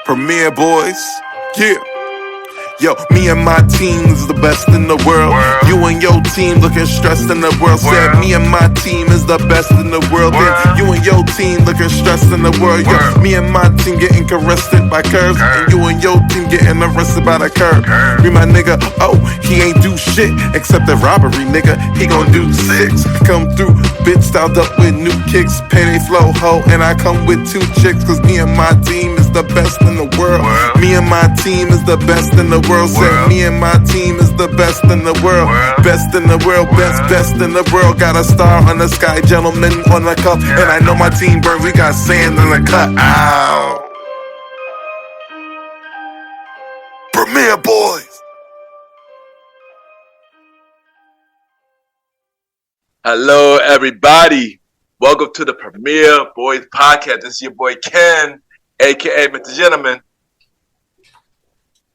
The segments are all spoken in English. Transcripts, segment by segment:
Premier Boyz, yeah. Yo, me and my team is the best in the world. You and your team looking stressed in the world. Said me and my team is the best in the world. Then you and your team looking stressed in the world. Yo, me and my team getting arrested by curves, and you and your team getting arrested by the curb. Me my nigga, oh, he ain't do shit except the robbery, nigga. He gon' do 6. Come through, bitch styled up with new kicks, payday flow ho, and I come with 2 chicks. Cause me and my team is the best in the world. Me and my team is the best in the world. Said me and my team is the best in the world. Best in the world, best in the world. Got a star on the sky, gentleman on the cup. And I know my team burns, we got sand in the cut. Ow. Premier Boyz. Hello, everybody. Welcome to the Premier Boyz podcast. This is your boy Ken, aka Mr. Gentleman.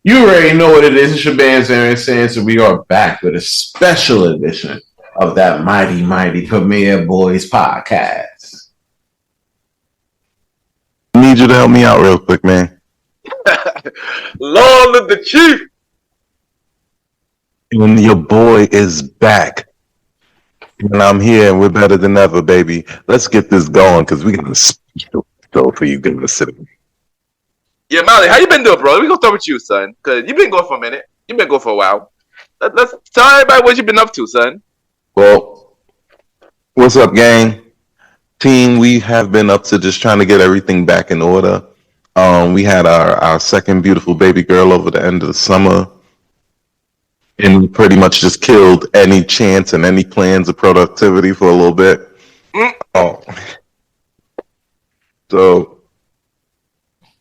You already know what it is. It's your band's Aaron Sands, and we are back with a special edition of that mighty Premier Boyz podcast. I need you to help me out real quick, man. Long live the chief. And your boy is back. And I'm here, and we're better than ever, baby. Let's get this going, because we're going to go for you good to sit. Yeah, Molly, how you been doing, bro? We gonna start with you, son, because you've been going for a minute. You've been going for a while. Let's tell everybody what you've been up to, son. Well, what's up, gang? Team, we have been up to just trying to get everything back in order. We had our second beautiful baby girl over the end of the summer, and we pretty much just killed any chance and any plans of productivity for a little bit. So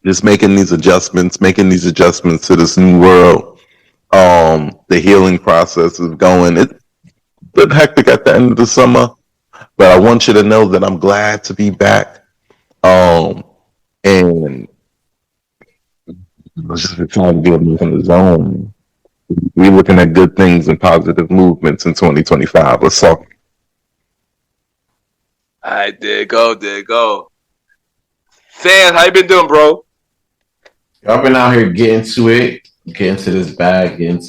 just making these adjustments to this new world. The healing process is going. It's a bit hectic at the end of the summer, but I want you to know that I'm glad to be back. And it's just excited to be in the zone. We're looking at good things and positive movements in 2025. Let's talk. All right, there you go. Sands, how you been doing, bro? Y'all been out here getting to this bag, and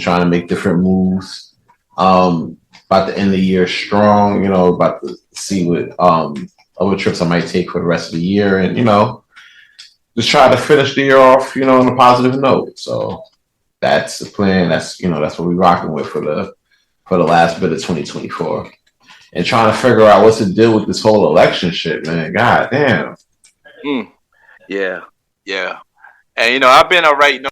trying to make different moves. About to end the year strong, about to see what other trips I might take for the rest of the year, and just try to finish the year off, on a positive note. So that's the plan. That's what we're rocking with for the last bit of 2024, and trying to figure out what's the deal with this whole election shit, man. God damn. Yeah. And I've been all right.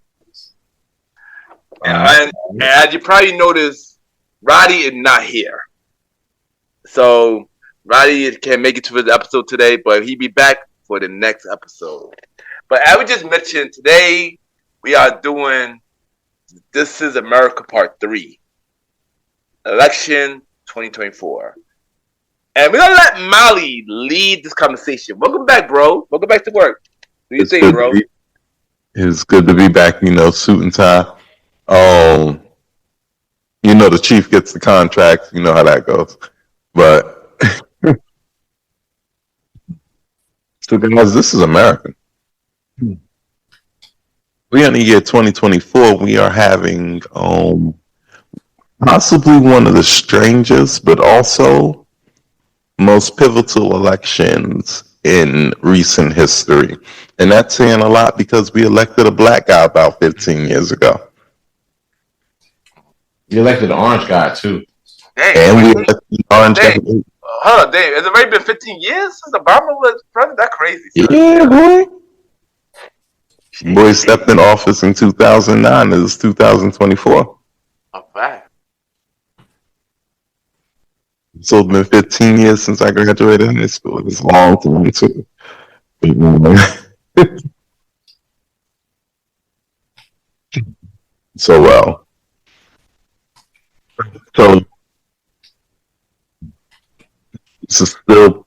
And as you probably noticed, Roddy is not here. So Roddy can't make it to his episode today, but he'll be back for the next episode. But as we just mentioned, today we are doing This Is America Part 3. Election 2024. And we're going to let Molly lead this conversation. Welcome back, bro. Welcome back to work. What do you think, bro? It's good to be back, suit and tie. The chief gets the contract. You know how that goes. But, so guys, this is America. We are in the year 2024. We are having possibly one of the strangest, but also most pivotal elections in recent history. And that's saying a lot because we elected a black guy about 15 years ago. You elected an orange guy, too. Dang, and we elected an orange guy. Hold on, Dave. Has it already been 15 years since Obama was president? That's crazy. Son. Yeah, boy. Boy stepped in office in 2009. It's 2024. A fact. So it's been 15 years since I graduated high school. It's a long time, too. So this is still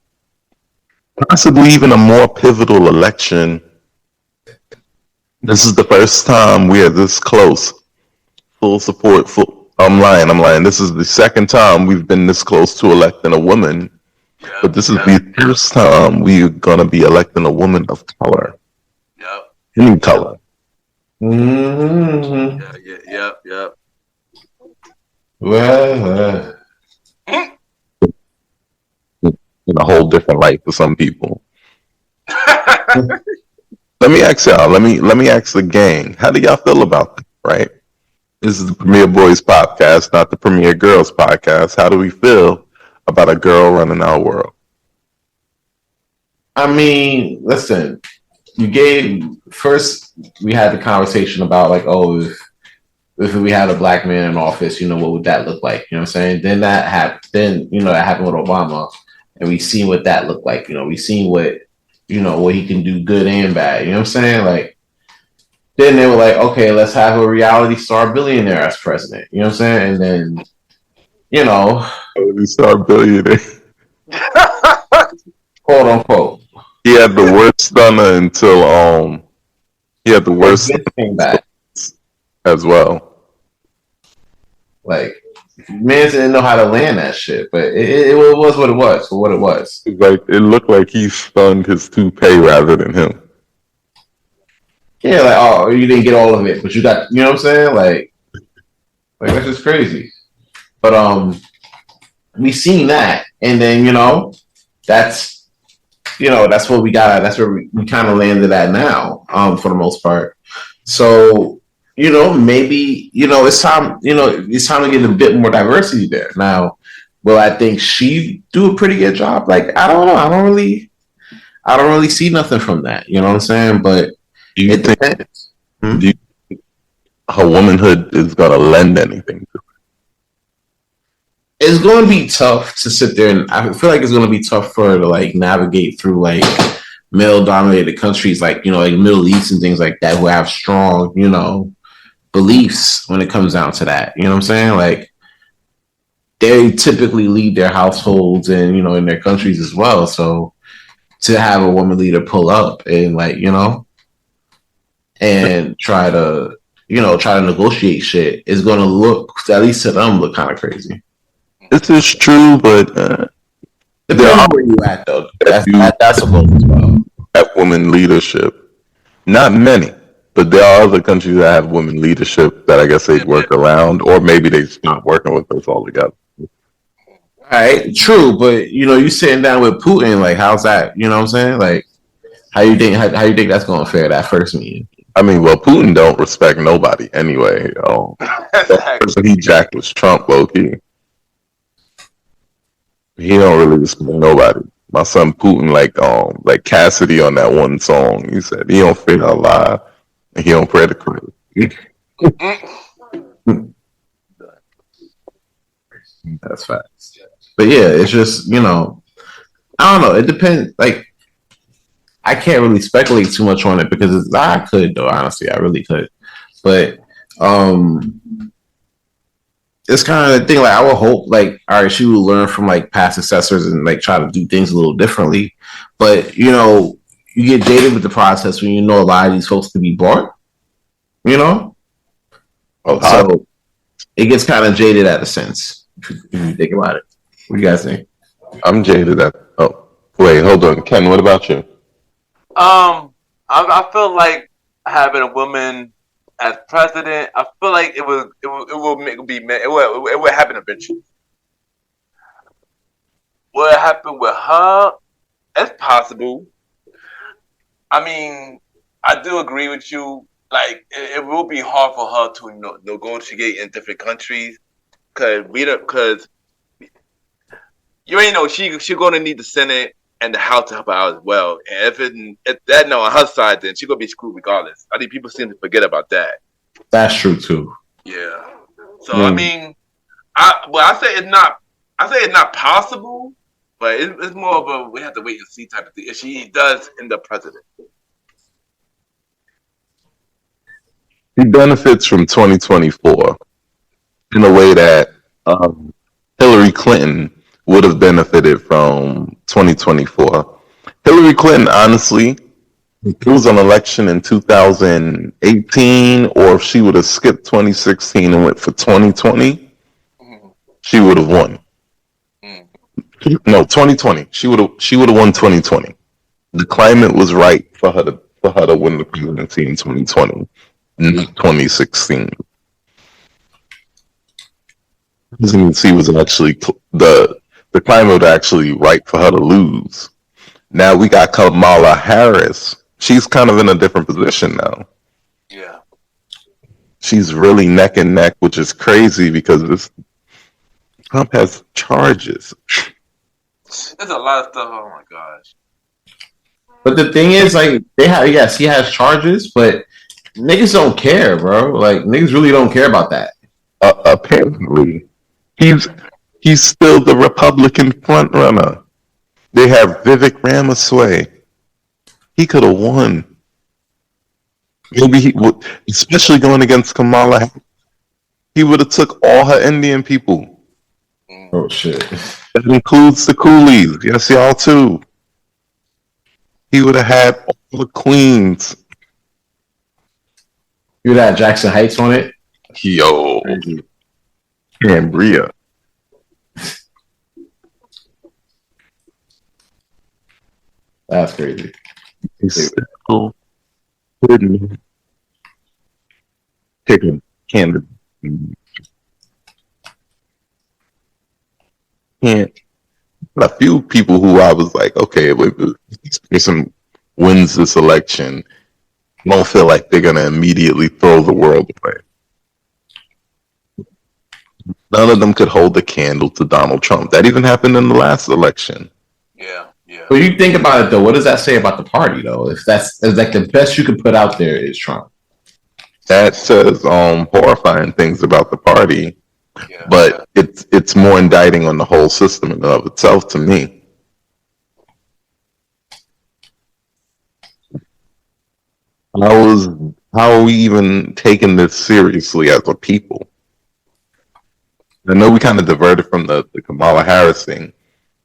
possibly even a more pivotal election. This is the first time we are this close. Full support. I'm lying. This is the second time we've been this close to electing a woman. But this is the first time we're going to be electing a woman of color. Yep. Any color. Mm-hmm. Yep. Well, In a whole different light for some people. Let me ask y'all. Let me ask the gang. How do y'all feel about that? Right. This is the Premier Boys podcast, not the Premier Girls podcast. How do we feel about a girl running our world? I mean, listen, we had the conversation about like, oh, if we had a black man in office, what would that look like? You know what I'm saying? Then that happened. Then that happened with Obama, and we seen what that looked like. We seen what what he can do, good and bad. You know what I'm saying? Like, then they were like, okay, let's have a reality star billionaire as president. You know what I'm saying? And then, Reality star billionaire. quote unquote. He had the worst stunner until he had the worst thing back as well. Like, man didn't know how to land that shit, but it was what it was for what it was. Like, it looked like he stunned his toupee rather than him. Yeah, like, oh, you didn't get all of it, but you got, you know what I'm saying? Like that's just crazy. But we seen that, and then that's that's what we got. That's where we kind of landed at now, for the most part. So maybe it's time. It's time to get a bit more diversity there. Now, will I think she do a pretty good job? Like, I don't know. I don't really see nothing from that. You know what I'm saying? But do you think her womanhood is gonna lend anything to her? It's going to be tough to sit there, and I feel like it's going to be tough for her to like navigate through like male-dominated countries, like like Middle East and things like that, who have strong beliefs when it comes down to that. You know what I'm saying? Like, they typically lead their households and in their countries as well. So to have a woman leader pull up and like and try to negotiate shit is going to look, at least to them, look kind of crazy. This is true, but there are where you at though. That's a goal as well. At women leadership, not many, but there are other countries that have women leadership that I guess they work around, or maybe they stop working with us altogether. All right, true, but you sitting down with Putin, like, how's that? You know what I'm saying? Like, how you think that's going to fare that first meeting? I mean, well, Putin don't respect nobody anyway. That person he jacked was Trump, low key. He don't really respect nobody. My son Putin, like Cassidy on that one song, he said he don't fear Allah and he don't pray to Christ. That's facts. But yeah, it's just I don't know. It depends. Like, I can't really speculate too much on it because I could though. Honestly, I really could. But it's kind of the thing. Like, I would hope, like, all right, she will learn from like past successors and like try to do things a little differently. But you get jaded with the process when a lot of these folks could be bought. So it gets kind of jaded at a sense if you think about it. What do you guys think? I'm jaded at. Oh, wait, hold on, Ken. What about you? I feel like having a woman as president, I feel like it will happen eventually. Will it happen with her? It's possible. I mean, I do agree with you. Like, it will be hard for her to negotiate in different countries because you ain't know she's going to need the Senate and the House to help her out as well. And if that on her side, then she's gonna be screwed regardless. I think people seem to forget about that. That's true too. Yeah. So I mean, I say it's not. I say it's not possible, but it's more of a we have to wait and see type of thing. If she does end up president, He benefits from 2024 in a way that Hillary Clinton would have benefited from 2024. Hillary Clinton, honestly, if it was an election in 2018, or if she would have skipped 2016 and went for 2020, she would have won. No, 2020. She would have won 2020. The climate was right for her to for her to win the presidency in 2020, not 2016. Presidency was actually the climate was actually right for her to lose. Now we got Kamala Harris. She's kind of in a different position now. Yeah. She's really neck and neck, which is crazy because Trump has charges. There's a lot of stuff. Oh my gosh. But the thing is, like, he has charges, but niggas don't care, bro. Like, niggas really don't care about that. Apparently, he's still the Republican frontrunner. They have Vivek Ramaswamy. He could have won. Maybe he would, especially going against Kamala. He would have took all her Indian people. Oh shit! That includes the coolies. Yes, y'all too. He would have had all the queens. You would have Jackson Heights on it. Yo, Cambria. That's crazy. He's still couldn't pick a candidate. Can't. A few people who I was like, okay, if this person wins this election, I don't feel like they're gonna immediately throw the world away. None of them could hold a candle to Donald Trump. That even happened in the last election. Yeah, yeah. But you think about it though, what does that say about the party though? If that's like the best you could put out there is Trump. That says horrifying things about the party. Yeah, but it's more indicting on the whole system in and of itself to me. How are we even taking this seriously as a people? I know we kind of diverted from the Kamala Harris thing.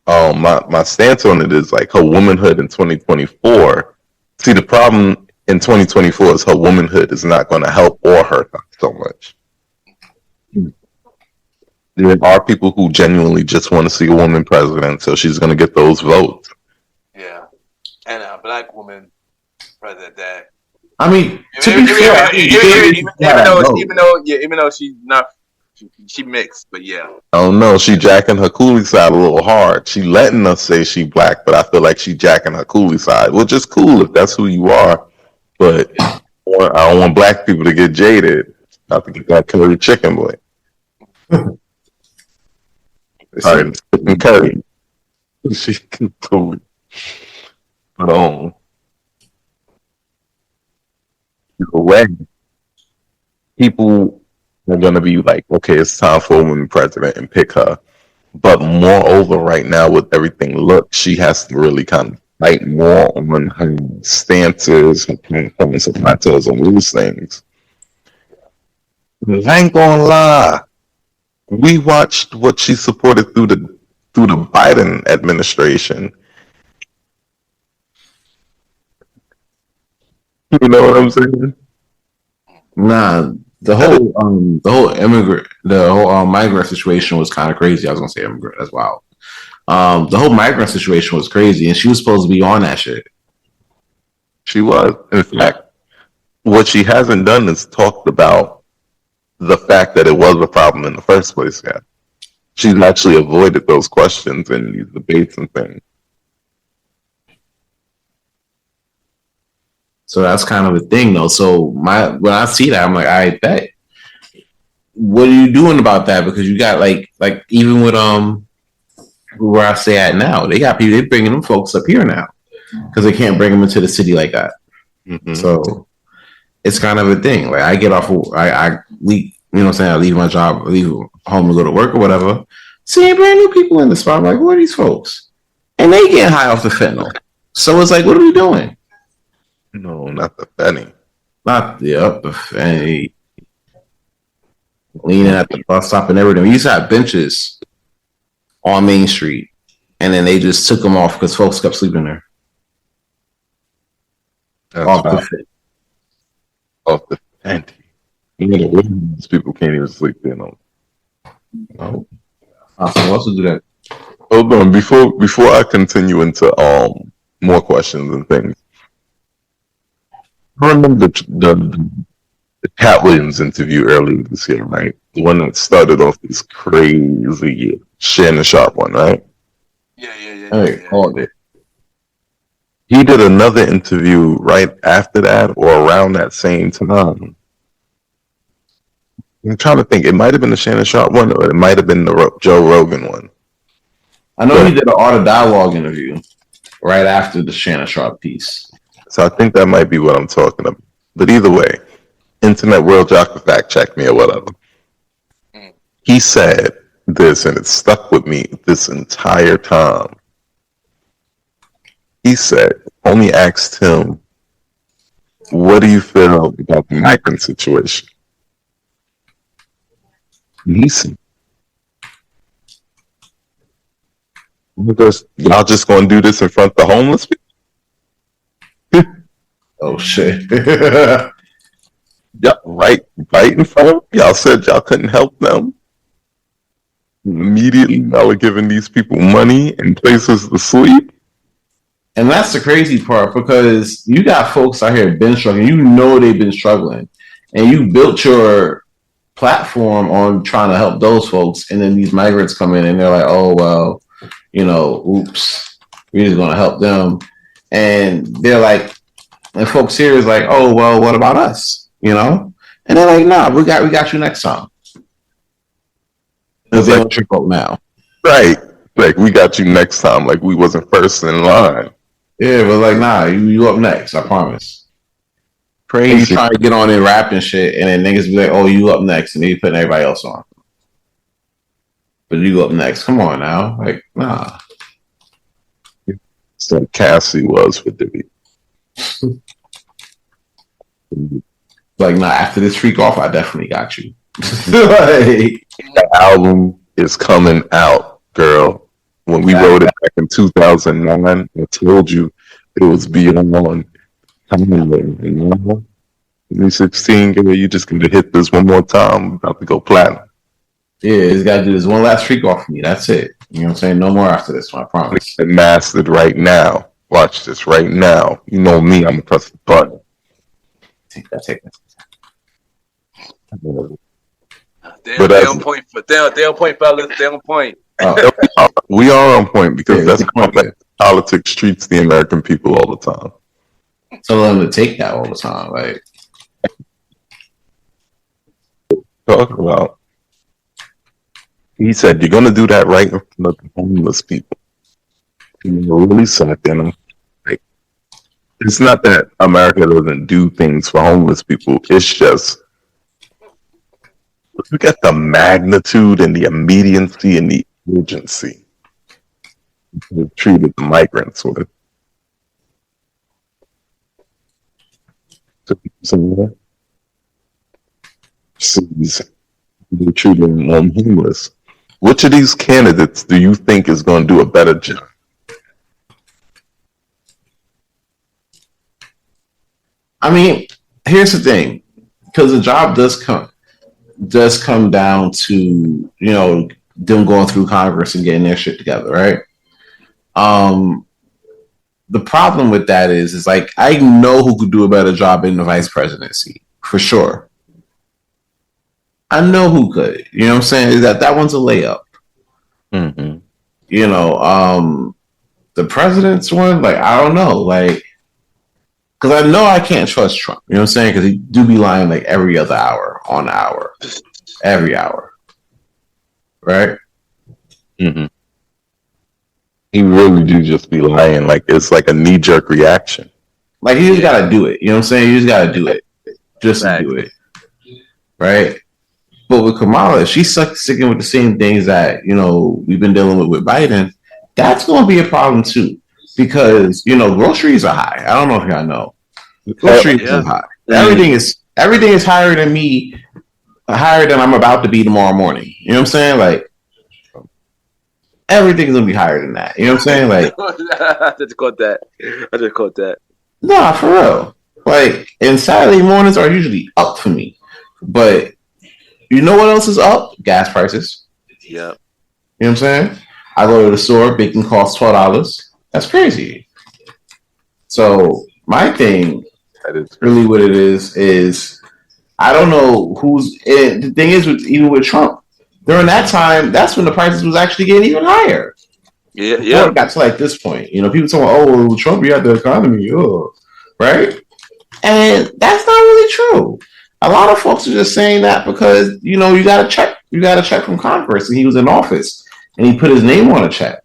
My stance on it is like her womanhood in 2024. See, the problem in 2024 is her womanhood is not going to help or hurt her so much. There are people who genuinely just want to see a woman president, so she's going to get those votes. Yeah, and a black woman president. That I mean, to be fair, even though she's not, she mixed, but yeah. Oh no, she jacking her coolie side a little hard. She letting us say she black, but I feel like she jacking her coolie side, which is cool if that's who you are. But I don't want black people to get jaded. Not to get that curry chicken boy. All right, chicken curry. She can totally. But either way, people are gonna be like, okay, it's time for a woman president and pick her. But moreover, right now with everything, look, she has to really kind of fight more on her stances, her platforms, her plateaus on these things. I ain't gonna lie. We watched what she supported through the Biden administration. You know what I'm saying? Nah, the whole migrant situation was kind of crazy. I was gonna say immigrant, that's wild. The whole migrant situation was crazy, and she was supposed to be on that shit. She was. In fact, what she hasn't done is talked about the fact that it was a problem in the first place. Yeah, she's actually avoided those questions in these debates and things. So that's kind of a thing, though. So when I see that, I'm like, I bet. What are you doing about that? Because you got like even with where I stay at now, they got people. They bringing them folks up here now because they can't bring them into the city like that. Mm-hmm. So it's kind of a thing. Like I get off, I leave. You know what I'm saying? I leave my job, I leave home to go to work or whatever. Seeing brand new people in the spot. I'm like, who are these folks? And they getting high off the fentanyl. So it's like, what are we doing? No, not the Fenny. Not the Fenny. Leaning at the bus stop and everything. We used to have benches on Main Street, and then they just took them off because folks kept sleeping there. Off the Fenty. You know, these people can't even sleep there. No. So who else would do that? Hold on, before I continue into more questions and things. I remember the Cat Williams interview earlier this year, right? The one that started off this crazy Shannon Sharp one, right? Hey, called it. He did another interview right after that or around that same time. I'm trying to think. It might have been the Shannon Sharp one, or it might have been the Joe Rogan one. I know he did an Art of Dialogue interview right after the Shannon Sharp piece. So I think that might be what I'm talking about. But either way, Internet World Jock can fact check me or whatever. He said this, and it stuck with me this entire time. He said, only asked him, what do you feel about the migrant situation? And he said, y'all just gonna do this in front of the homeless people? Oh shit. Yeah, right in front of them. Y'all said y'all couldn't help them. Immediately y'all are giving these people money and places to sleep. And that's the crazy part, because you got folks out here been struggling. You know they've been struggling, and you built your platform on trying to help those folks. And then these migrants come in, and they're like, "Oh well, oops, we're just going to help them." And they're like, and folks here is like, "Oh well, what about us?" And they're like, "Nah, we got you next time." Because they don't trick up now, right? Like, we got you next time. Like, we wasn't first in line. Yeah, but like, nah, you up next. I promise. Crazy. And you trying to get on and rap and shit, and then niggas be like, "Oh, you up next," and they putting everybody else on. But you up next. Come on now, like, nah. So Cassie was for Diddy. Like, nah. After this freak off, I definitely got you. The album is coming out, girl. When we wrote it back in 2009, I told you it was beyond time. 2016, girl, you just gonna hit this one more time. About to go platinum. Yeah, it's got to do this one last freak off for me. That's it. You know what I'm saying? No more after this one, I promise. It's mastered right now. Watch this right now. You know me, I'm gonna press the button. Take that. They on point, fellas. They on point. We are on point because that's how politics treats the American people all the time. Tell them to take that all the time. Like, talk about. He said, "You're gonna do that right in front of the homeless people." And really sat there. And like, it's not that America doesn't do things for homeless people. It's just look at the magnitude and the immediacy and the urgency we treated the migrants with. They treated them homeless. Which of these candidates do you think is going to do a better job? I mean, here's the thing, because the job does come down to them going through Congress and getting their shit together, right? The problem with that is like, I know who could do a better job in the vice presidency for sure. I know who could. You know what I'm saying? Is that one's a layup. Mm-hmm. The president's one, like, I don't know, like, because I know I can't trust Trump. You know what I'm saying? Because he do be lying like every other hour on the hour, every hour, right? Mm-hmm. He really do just be lying. Like, it's like a knee-jerk reaction. Like, you just gotta do it. You know what I'm saying? You just gotta do it. Just to do it. Right? But with Kamala, if she's sticking with the same things that, we've been dealing with Biden, that's going to be a problem too. Because, groceries are high. I don't know if y'all know. Groceries are high. Everything is higher than me, higher than I'm about to be tomorrow morning. You know what I'm saying? Like, everything's going to be higher than that. You know what I'm saying? Like, I just caught that. Nah, for real. Like, and Saturday mornings are usually up for me. But you know what else is up? Gas prices. Yeah. You know what I'm saying? I go to the store, bacon costs $12. That's crazy. So my thing That is Really, what it is I don't know who's. The thing is, even with Trump, during that time, that's when the prices was actually getting even higher. Before it got to like this point, people talking, "Oh, well, Trump, you had the economy, right?" And that's not really true. A lot of folks are just saying that because you got a check. You got a check from Congress, and he was in office, and he put his name on a check.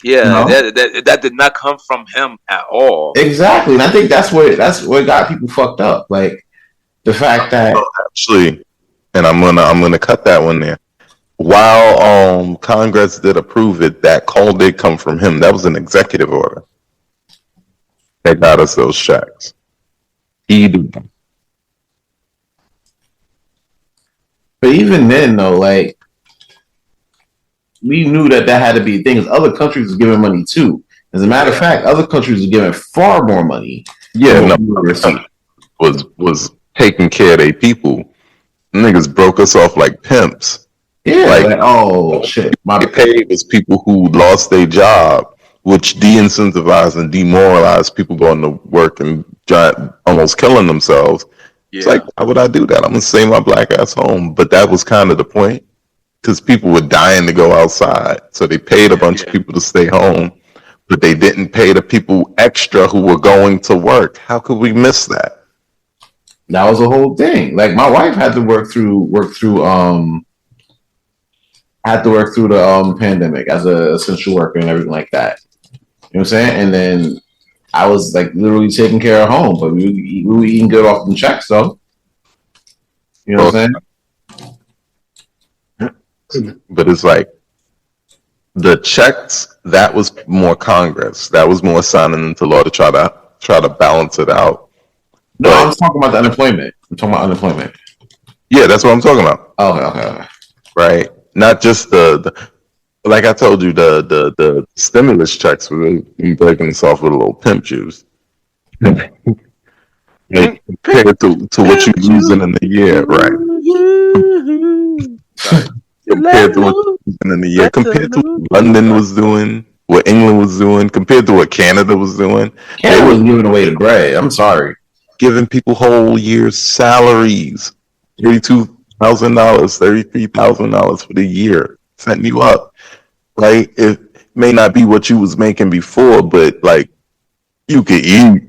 Yeah, that did not come from him at all. Exactly, and I think that's what got people fucked up. Like the fact that actually, and I'm gonna cut that one there. While Congress did approve it, that call did come from him. That was an executive order that got us those checks. He did. But even then, though, like we knew that had to be things. Other countries were giving money too. As a matter of fact, other countries were giving far more money. Yeah, no, was taking care of their people. Niggas broke us off like pimps. Yeah, like oh shit. My pay was people who lost their job, which de-incentivized and demoralized people going to work and almost killing themselves. Yeah. It's like, why would I do that? I'm gonna stay my black ass home. But that was kind of the point, because people were dying to go outside, so they paid a bunch of people to stay home, but they didn't pay the people extra who were going to work. How could we miss that? That was the whole thing. Like my wife had to work through the pandemic as an essential worker and everything like that. You know what I'm saying? And then I was like literally taking care of home, but we were eating good off the checks though. You know what I'm saying? But it's like the checks, that was more Congress. That was more signing into law to try to balance it out. No, I was talking about the unemployment. I'm talking about unemployment. Yeah, that's what I'm talking about. Okay. Right. Not just the like I told you, the stimulus checks were breaking us off with a little pimp juice. Like, compared to what you're losing in the year, right? Compared to what you're losing in the year, compared to what London was doing, what England was doing, compared to what Canada was doing. Canada was giving away the bread. I'm sorry. Giving people whole year's salaries, $32,000, $33,000 for the year, setting you up. Like, it may not be what you was making before, but like you could eat.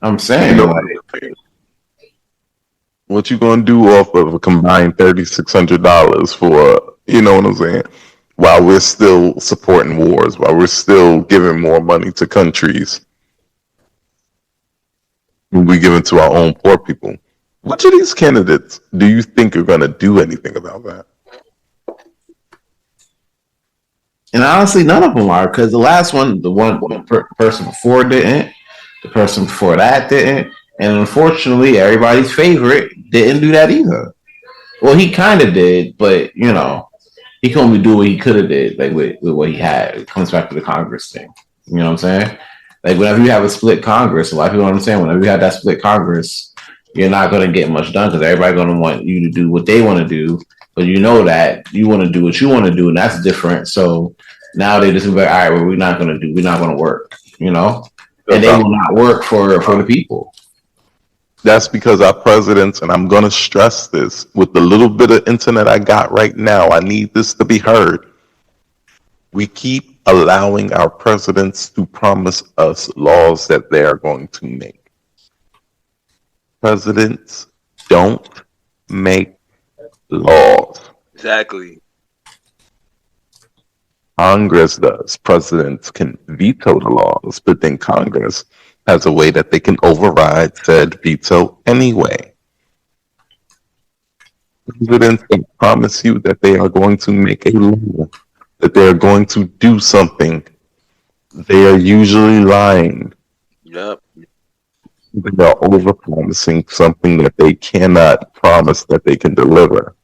I'm saying, what you gonna do off of a combined $3,600 for? You know what I'm saying? While we're still supporting wars, while we're still giving more money to countries, we give it to our own poor people. Which of these candidates do you think are gonna do anything about that? And honestly, none of them are, because the last one, person before didn't, the person before that didn't, and unfortunately, everybody's favorite didn't do that either. Well, he kind of did, but he can only do what he could have did, like with what he had. It comes back to the Congress thing. You know what I'm saying? Like whenever you have a split Congress, a lot of people understand. Whenever you have that split Congress, you're not going to get much done because everybody's going to want you to do what they want to do. But you know that you want to do what you want to do, and that's different. So now they just be like, all right, well, we're not going to work, and they will not work for the people. That's because our presidents, and I'm going to stress this, with the little bit of internet I got right now, I need this to be heard. We keep allowing our presidents to promise us laws that they are going to make. Presidents don't make laws. Exactly. Congress does. Presidents can veto the laws, but then Congress has a way that they can override said veto anyway. Presidents can promise you that they are going to make a law, that they are going to do something. They are usually lying. Yep. They are over-promising something that they cannot promise that they can deliver.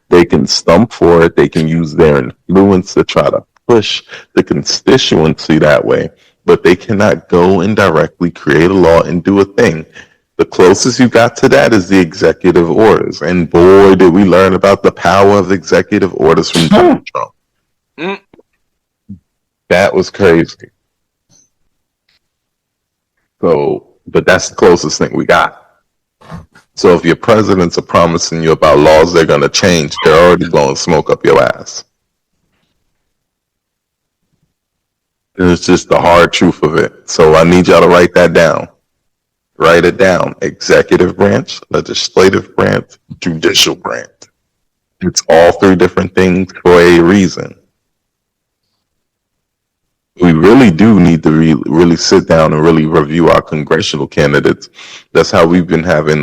They can stump for it. They can use their influence to try to push the constituency that way, but they cannot go and directly create a law and do a thing. The closest you got to that is the executive orders. And boy, did we learn about the power of executive orders from Donald Trump. That was crazy. So but that's the closest thing we got. So if your presidents are promising you about laws they're going to change, they're already blowing smoke up your ass. It's just the hard truth of it. So I need y'all to write that down. Write it down. Executive branch, legislative branch, judicial branch. It's all three different things for a reason. We really do need to really sit down and really review our congressional candidates. That's how we've been having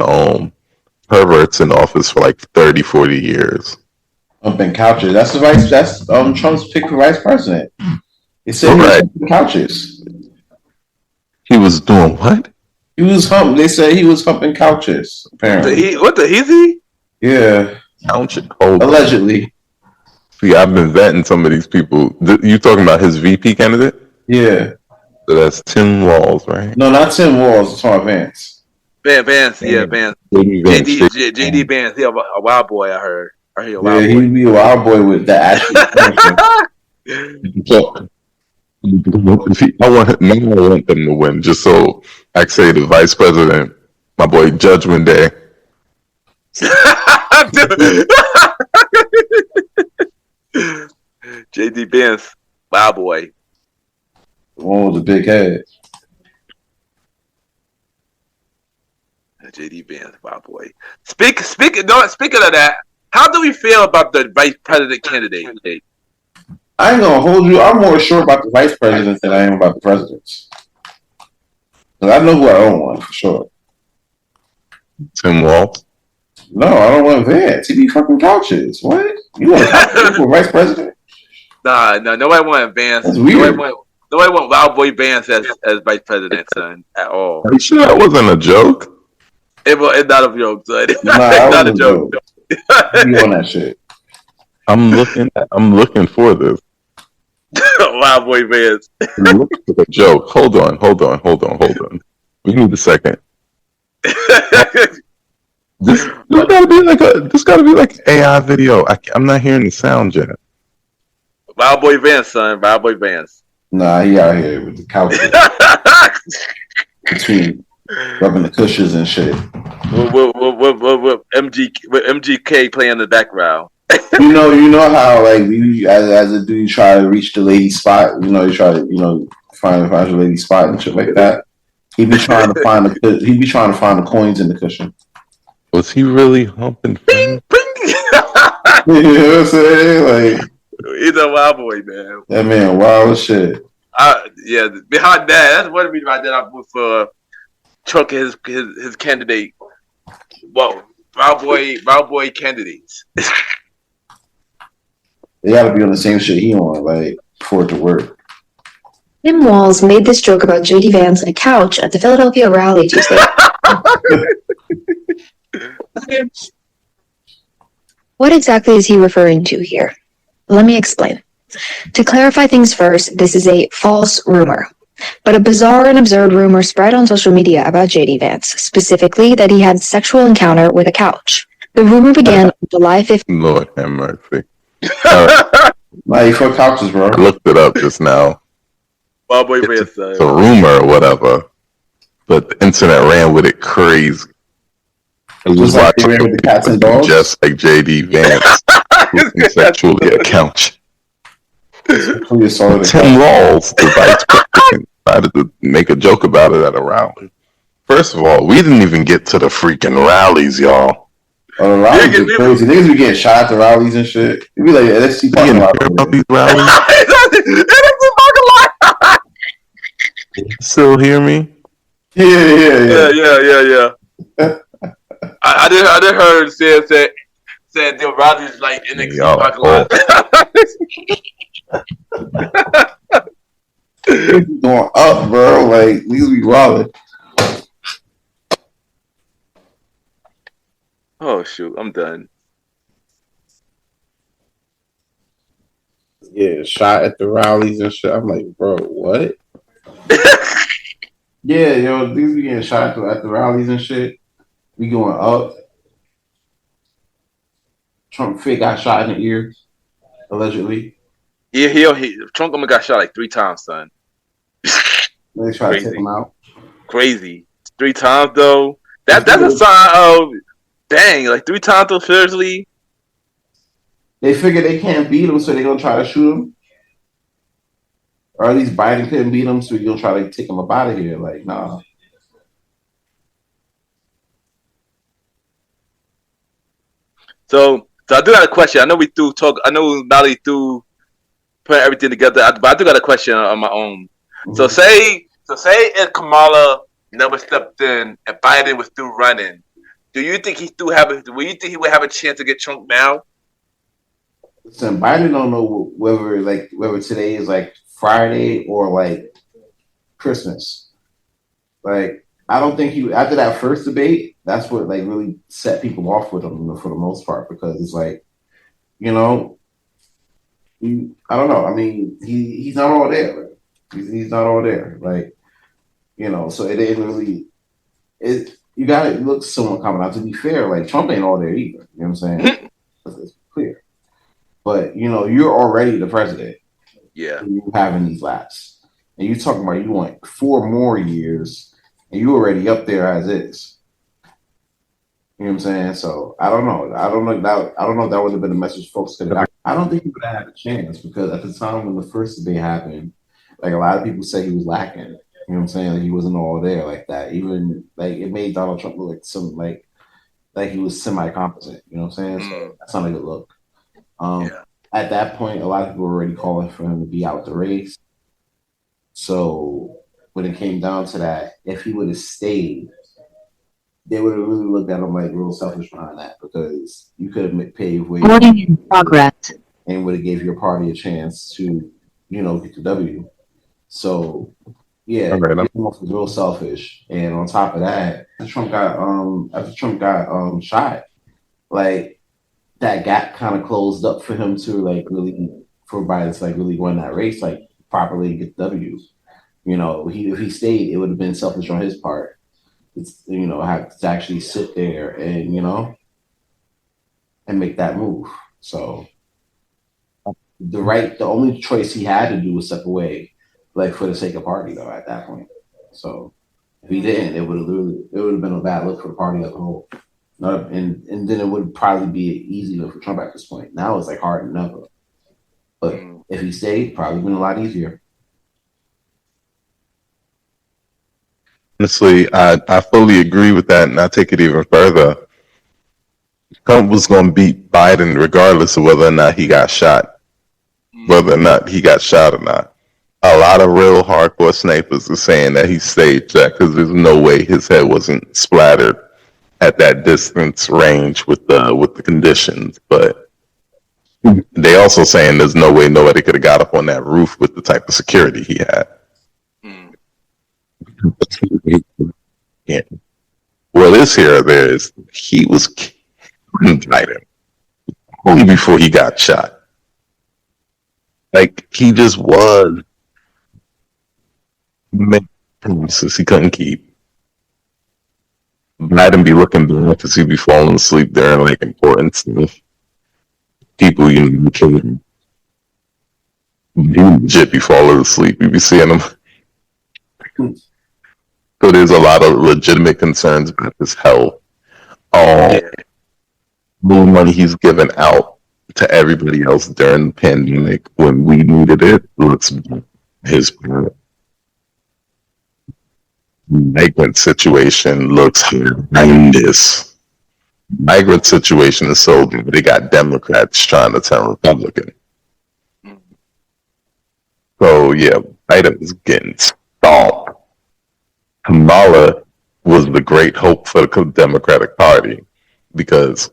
perverts in office for like 30, 40 years. Humping couches. That's Trump's pick for vice president. He said he was humping couches. He was doing what? They said he was humping couches, apparently. He's he? Yeah. Allegedly. See, I've been vetting some of these people. You talking about his VP candidate? Yeah. So that's Tim Walz, right? No, not Tim Walz. It's Tom Vance. Vance. JD Vance. He a wild boy, I heard. He a wild boy. He'd be a wild boy with the actual I want them to win, just so I can say the vice president, my boy Judgment Day. JD Vance, wild boy. One with the big head. JD Vance, wild boy. Speaking of that, how do we feel about the vice president candidate? I ain't gonna hold you. I'm more sure about the vice presidents than I am about the presidents. Because I know who I don't want for sure. Tim Walz? No, I don't want Vance. He be fucking couches. What? You want a for vice president? Nah, nobody want Vance. That's weird. Nobody want Wild Boy Vance as vice president, son, at all. Are you sure that wasn't a joke? It's not a joke, son. It's not a joke. You on that shit? I'm looking for this. Wild Boy Vance. Look for the joke. Hold on. We need a second. This gotta be like AI video. I'm not hearing the sound yet. Wild Boy Vance, son. Wild Boy Vance. Nah, he out here with the couch between rubbing the cushions and shit. With MGK playing in the background. you know how like as a dude you try to reach the lady spot. You try to find your lady spot and shit like that. He be trying to find the coins in the cushion. Was he really humping? Bing, bing. You know what I'm saying? Like, he's a wild boy, man. That man, wild as shit. Yeah, behind that, that's one reason right there I put for Chuck his candidate. Whoa, wild boy candidates. They gotta be on the same shit he on, like, for it to work. Tim Walz made this joke about JD Vance on a couch at the Philadelphia rally Tuesday. What exactly is he referring to here? Let me explain. To clarify things first, this is a false rumor, but a bizarre and absurd rumor spread on social media about JD Vance, specifically that he had a sexual encounter with a couch. The rumor began on July 15th. Lord have mercy. Nah, you fuck couches, bro. I looked it up just now. It's a rumor or whatever, but the internet ran with it crazy. It was like they ran with the cats and dogs? Just like JD Vance sexually a couch. Tim Walz, the vice president, decided to make a joke about it at a rally. First of all, we didn't even get to the freaking rallies, y'all. Oh, the rallies are crazy. Niggas be getting shot at the rallies and shit. It be like, let's see talking about these rallies. Still hear me? Yeah. I did heard said the Roddy's like NXT parking lot. Going up, bro. Like, these be rolling. Oh shoot, I'm done. Yeah, shot at the rallies and shit. I'm like, bro, what? Yeah, yo, these be getting shot at the rallies and shit. We going up. Trump fake got shot in the ear, allegedly. Yeah, Trump got shot like 3 times, son. They try to take him out. Crazy. 3 times though. That's a sign of dang, like 3 times officially. They figure they can't beat him, so they're gonna try to shoot him. Or at least Biden couldn't beat him, so you'll try to take him up out of here. Like, nah. So I do got a question. I know we do talk. I know Nolly do put everything together, but I do got a question on my own. Mm-hmm. So say if Kamala never stepped in and Biden was still running, do you think he still have? Do you think he would have a chance to get Trump now? Listen, Biden don't know whether today is like Friday or like Christmas. Like, I don't think he after that first debate, that's what like really set people off with him for the most part, because it's like, I don't know. I mean, he's not all there. Right? He's not all there. Like, so it didn't really. You got to look someone coming out. To be fair, like Trump ain't all there either. You know what I'm saying? It's clear. But you're already the president. Yeah. You having these laps, and you talking about you want 4 more years, and you already up there as is. You know what I'm saying? So I don't know. I don't know if that would have been the message folks could have. I don't think he would have had a chance, because at the time when the first debate happened, like a lot of people said he was lacking. You know what I'm saying? Like he wasn't all there like that. Even like it made Donald Trump look like he was semi-competent. You know what I'm saying? So that's not a good look. At that point, a lot of people were already calling for him to be out the race. So when it came down to that, if he would have stayed, they would have really looked at him like real selfish behind that, because you could have paved way in progress and would have gave your party a chance to, get the W. So yeah, it was real selfish. And on top of that, after Trump got shot, like that gap kind of closed up for him to like really for Biden to like really win that race, like properly get the W. If he stayed, it would have been selfish on his part. It's have to actually sit there and and make that move. So the only choice he had to do was step away, like for the sake of party though at that point. So if he didn't, it would have been a bad look for the party as a whole. And then it would probably be an easy look for Trump at this point. Now it's like hard and never. But if he stayed, probably been a lot easier. Honestly, I fully agree with that, and I take it even further. Trump was going to beat Biden regardless of whether or not he got shot. Whether or not he got shot or not. A lot of real hardcore snipers are saying that he staged that, because there's no way his head wasn't splattered at that distance range with the conditions. But they also saying there's no way nobody could have got up on that roof with the type of security he had. Yeah. Well, this here or there is he was killing Biden only before he got shot. Like he just was making promises he couldn't keep. Biden be looking bad because he be falling asleep during like important stuff. People kill him. He legit be falling asleep. You be seeing him. So there's a lot of legitimate concerns about his health. The money he's given out to everybody else during the pandemic when we needed it looks his part. Migrant situation looks horrendous. Migrant situation is so bad, they got Democrats trying to turn Republican. So yeah, Biden's getting stomped. Kamala was the great hope for the Democratic Party, because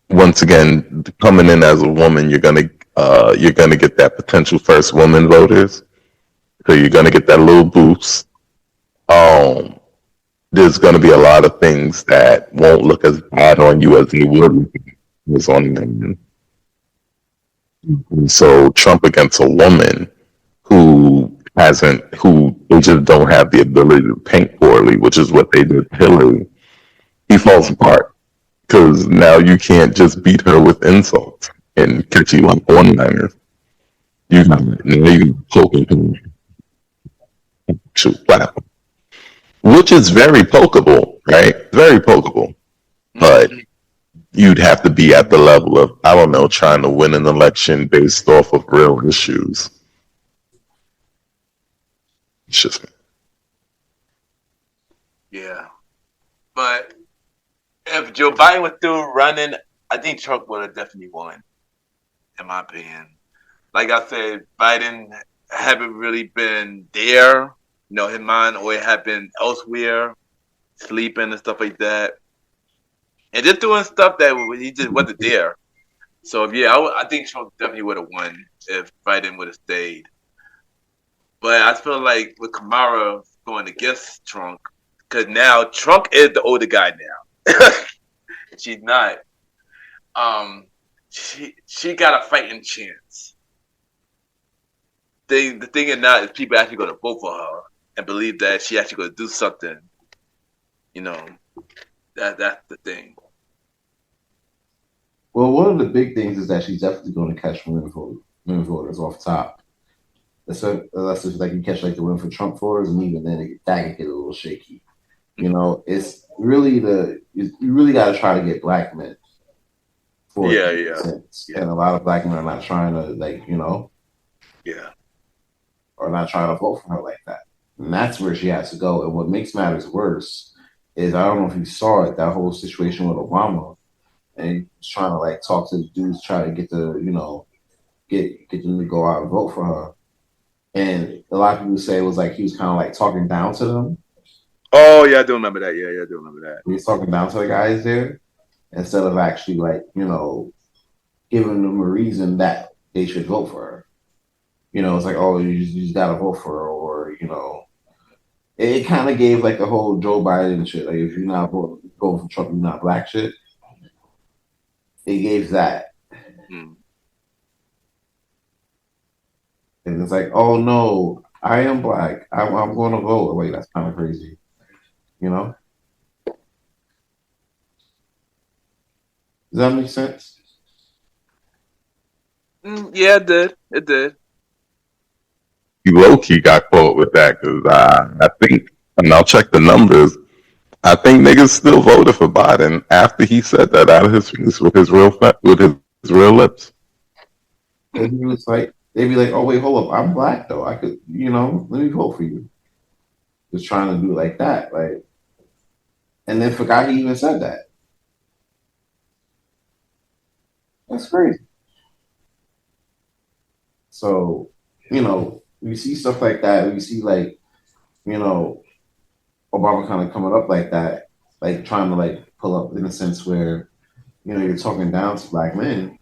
once again, coming in as a woman, you're gonna get that potential first woman voters. So you're gonna get that little boost. There's gonna be a lot of things that won't look as bad on you as they would as on them. So Trump against a woman who they just don't have the ability to paint poorly, which is what they did to Hillary, he falls apart. Because now you can't just beat her with insults and catch you like one-liners. You poke her to platform. which is very pokeable, right? Very pokeable. But you'd have to be at the level of, I don't know, trying to win an election based off of real issues. It's just Yeah. But if Joe Biden was still running, I think Trump would have definitely won, in my opinion. Like I said, Biden haven't really been there. You know, his mind always had been elsewhere, sleeping and stuff like that. And just doing stuff that he just wasn't there. So, yeah, I think Trump definitely would have won if Biden would have stayed. But I feel like with Kamala going against Trump, because now Trump is the older guy now. She's not. She got a fighting chance. The thing is now is people actually going to vote for her and believe that she actually going to do something. You know, that's the thing. Well, one of the big things is that she's definitely going to catch women voters off top. Unless if like you catch like the win for Trump voters, and even then that can get a little shaky. You know, it's really you really got to try to get black men. Yeah. And a lot of black men are not trying to or not trying to vote for her like that. And that's where she has to go. And what makes matters worse is, I don't know if you saw it, that whole situation with Obama, and he's trying to like talk to the dudes, try to get get them to go out and vote for her. And a lot of people say it was like he was kind of like talking down to them. Oh yeah, I do remember that. Yeah, I do remember that. He was talking down to the guys there instead of actually like, giving them a reason that they should vote for her. It's like, oh, you just gotta vote for her, or it kind of gave like the whole Joe Biden shit. Like, if you're not voting for Trump, you're not black shit. It gave that. And it's like, oh no, I am black. I'm going to vote. Wait, that's kind of crazy. Does that make sense? Yeah, it did. It did. low-key got caught with that because I think, and I'll check the numbers, I think niggas still voted for Biden after he said that out of his face with his real lips. And he was like, they'd be like, oh wait, hold up, I'm black though. I could, let me vote for you. Just trying to do like that, like, and then forgot he even said that. That's crazy. So, we see stuff like that. We see like, Obama kind of coming up like that, like trying to like pull up in a sense where, you're talking down to black men.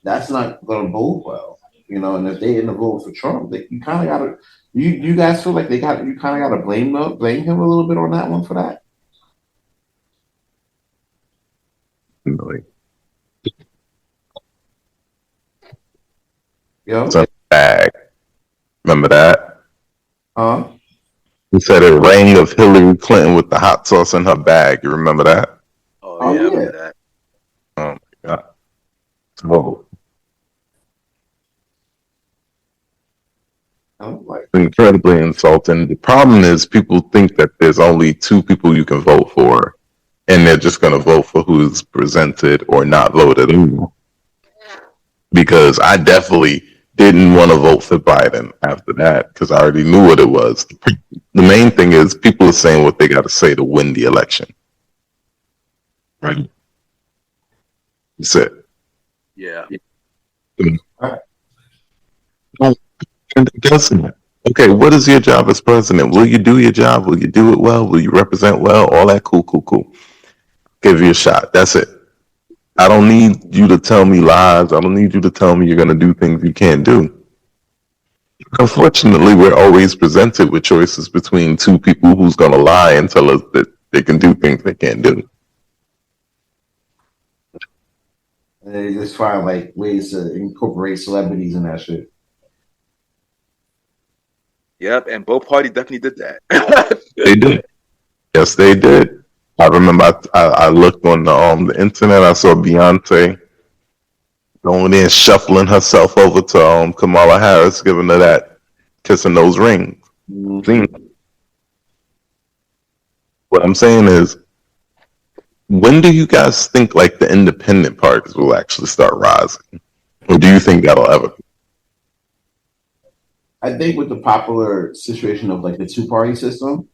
That's not going to bode well, And if they end up voting for Trump, you kind of got to. You guys feel like you kind of got to blame him a little bit on that one for that. Really. Yo, Some bag. Remember that? He said it rang of Hillary Clinton with the hot sauce in her bag. You remember that? Oh yeah, I remember that. Oh my god. Whoa. Like, Incredibly insulting. The problem is people think that there's only two people you can vote for, and they're just going to vote for who's presented or not voted. Because I definitely didn't want to vote for Biden after that because I already knew what it was. The main thing is people are saying what they got to say to win the election. Right? That's it. Yeah. Okay, what is your job as president? Will you do your job? Will you do it well? Will you represent well? All that cool. Give you a shot. That's it. I don't need you to tell me lies. I don't need you to tell me you're going to do things you can't do. Unfortunately, we're always presented with choices between two people who's going to lie and tell us that they can do things they can't do. and they just find like ways to incorporate celebrities in that shit. Yep, and both parties definitely did that. They did. Yes, they did. I remember I looked on the internet. I saw Beyonce going in, shuffling herself over to Kamala Harris, giving her that, kissing those rings. What I'm saying is, when do you guys think like the independent parties will actually start rising? Or do you think that'll ever? I think with the popular situation of like the two-party system,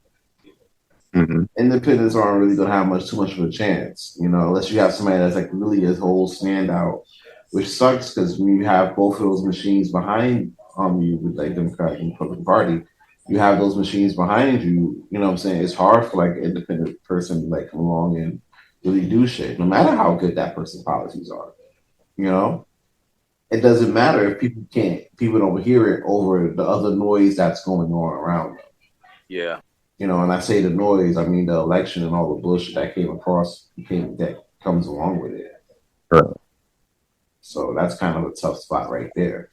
independents aren't really going to have too much of a chance, unless you have somebody that's like really a whole standout, which sucks because when you have both of those machines behind you with like Democratic and Republican Party, you have those machines behind you. You know what I'm saying? It's hard for like an independent person to like come along and really do shit, no matter how good that person's policies are. It doesn't matter if people don't hear it over the other noise that's going on around them. Yeah. And I say the noise, I mean the election and all the bullshit that that comes along with it. Right. So that's kind of a tough spot right there.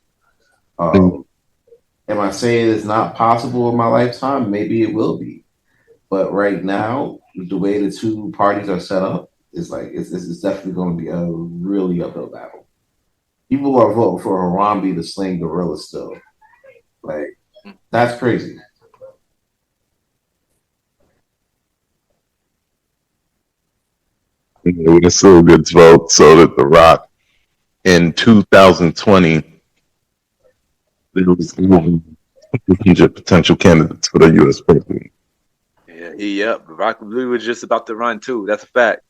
Am I saying it's not possible in my lifetime? Maybe it will be. But right now, the way the two parties are set up, it's definitely going to be a really uphill battle. People are voting for Harambe the Sling Gorilla still. Like, that's crazy. It still gets votes, so that The Rock in 2020 there was 100 potential candidates for the U.S. president. Yeah, The Rock really was just about to run too. That's a fact.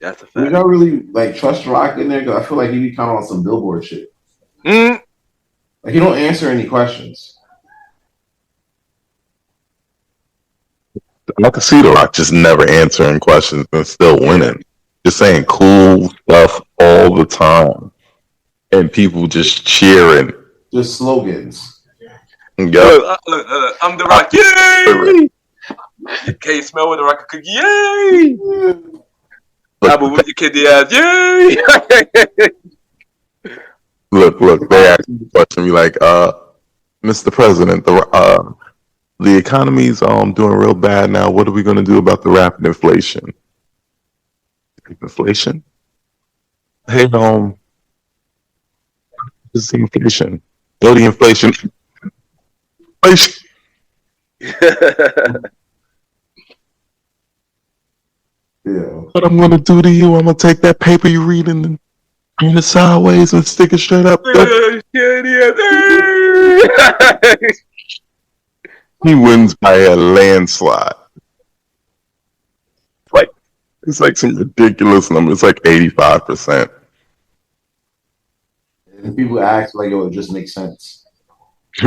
That's a fact. We don't really like trust Rock in there because I feel like he be kind of on some billboard shit. Like he don't answer any questions. I can see The Rock just never answering questions and still winning. Just saying cool stuff all the time. And people just cheering. Just slogans. Yep. I'm The Rock. Yay! Can you smell what The Rock cookie? Yay! I'm a with your kiddy ass. Yay! Look, they asked me the question, be like, Mr. President, the economy's doing real bad now. What are we going to do about the rapid inflation? Inflation? Hey, it's the inflation. Go the inflation. Inflation. Yeah. What I'm going to do to you, I'm going to take that paper you read and turn it sideways and stick it straight up. He wins by a landslide. It's like some ridiculous number. It's like 85%. And people ask like, "Yo, it just makes sense."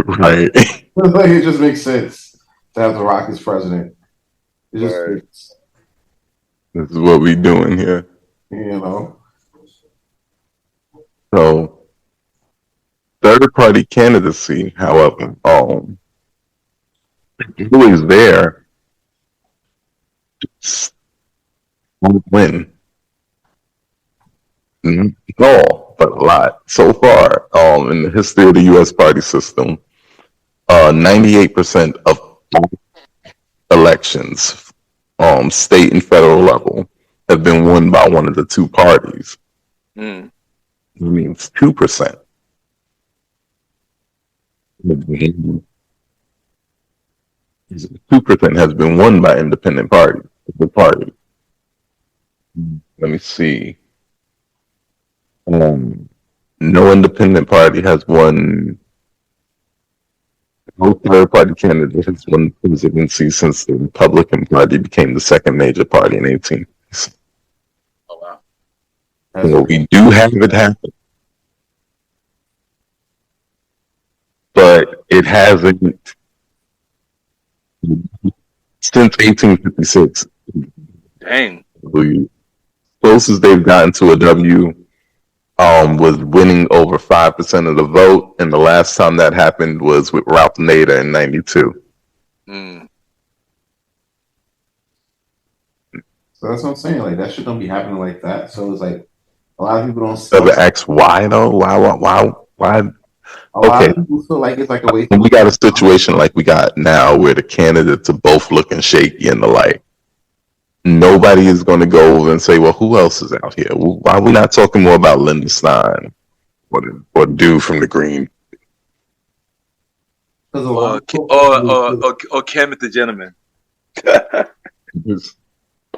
Right. Like it just makes sense to have The Rock as president. It just fits. This is what we doing here. So, third party candidacy, however, who is there won't win. No, but a lot. So far, in the history of the U.S. party system, 98% of elections, state and federal level, have been won by one of the two parties. It means 2%. 2% has been won by independent party. The party. Let me see. No independent party has won. No third party candidate has won presidency since the Republican Party became the second major party in 18. Oh wow! So we do have it happen, but it hasn't since 1856. Dang. The closest they've gotten to a W was winning over 5% of the vote, and the last time that happened was with Ralph Nader in '92. So that's what I'm saying. Like that shit don't be happening like that. So it's like a lot of people don't. So the X, why though? Why? A lot of people feel like it's like a waste. We got a situation like we got now where the candidates are both looking shaky and the like. Nobody is going to go over and say, well, who else is out here? Why are we not talking more about Linda Stein or dude from the Green? Because Because a lot of folks or Cam the Gentleman.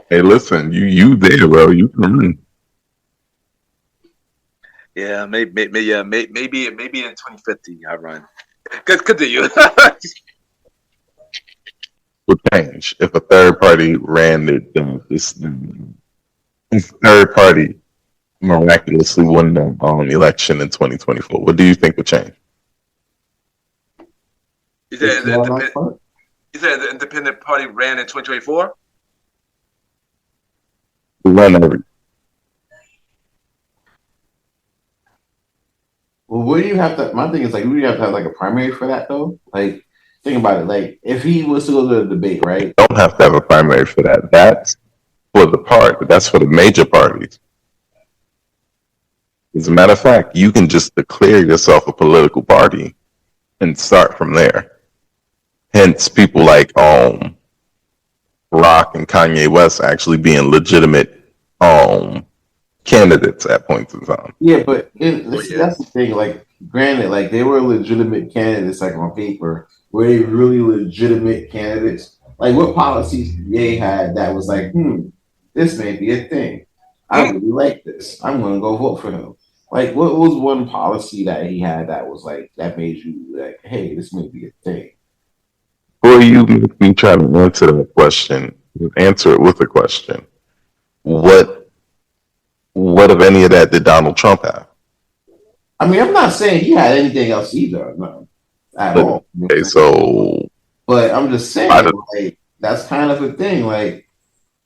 Hey, listen, you there, bro? You can run. Yeah, maybe in 2050 I run. Continue. Would change if a third party ran this third party miraculously won the election in 2024. What do you think would change? You said the independent party ran in 2024? Run every. Well, what do you have to? My thing is like, would you have to have like a primary for that though? Like, think about it. Like, if he was to go to a debate, right? Don't have to have a primary for that. That's for the part. That's for the major parties. As a matter of fact, you can just declare yourself a political party and start from there. Hence, people like Rock and Kanye West actually being legitimate candidates at points in time. Yeah, but that's the thing. Like, granted, like they were legitimate candidates, like on paper. Were they really legitimate candidates? Like, what policies they had that was like, this may be a thing. I really like this. I'm going to go vote for him. Like, what was one policy that he had that was like that made you like, hey, this may be a thing? Before you make me try to answer that question, answer it with a question. What of any of that did Donald Trump have? I mean, I'm not saying he had anything else either, no, at all. Okay, so, but I'm just saying, like, that's kind of a thing. Like,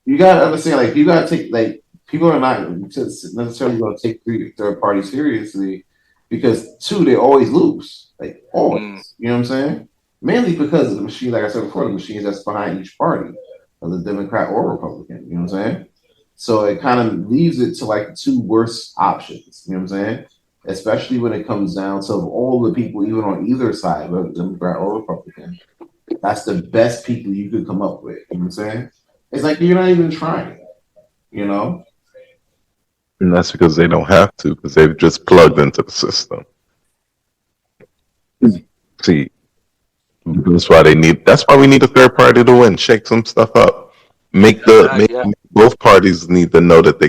you gotta understand, like, you gotta take, like, people are not necessarily going to take third party seriously because they always lose, like always. You know what I'm saying? Mainly because of the machine, like I said before, the machines that's behind each party, whether Democrat or Republican. You know what I'm saying? So it kind of leaves it to like the two worst options. You know what I'm saying? Especially when it comes down to all the people, even on either side, whether Democrat or Republican. That's the best people you could come up with. You know what I'm saying? It's like you're not even trying. You know? And that's because they don't have to, because they've just plugged into the system. See, that's why we need a third party to win, shake some stuff up. Make both parties need to know that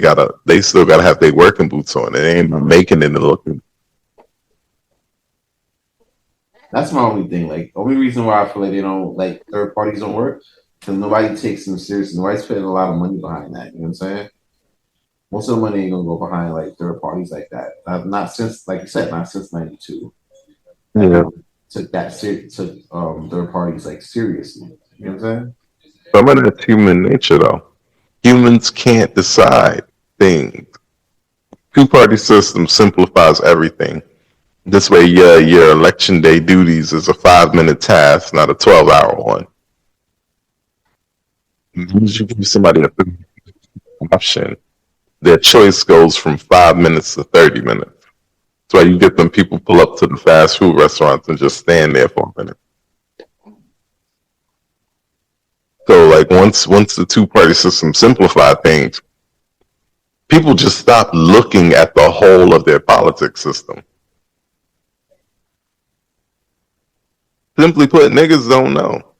they still gotta have their working boots on. It ain't making it and looking. That's my only thing. Like, the only reason why I feel like they don't, like, third parties don't work, because nobody takes them seriously. Nobody's putting a lot of money behind that. You know what I'm saying? Most of the money ain't gonna go behind like third parties like that. Not since, like you said, not since '92. Took third parties like seriously. You know what I'm saying? Some of that's human nature, though. Humans can't decide things. Two-party system simplifies everything. This way, your election day duties is a 5-minute task, not a 12-hour one. As you give somebody an option, their choice goes from 5 minutes to 30 minutes. That's why you get them people pull up to the fast food restaurants and just stand there for a minute. So, like, once the two-party system simplified things, people just stop looking at the whole of their politics system. Simply put, niggas don't know.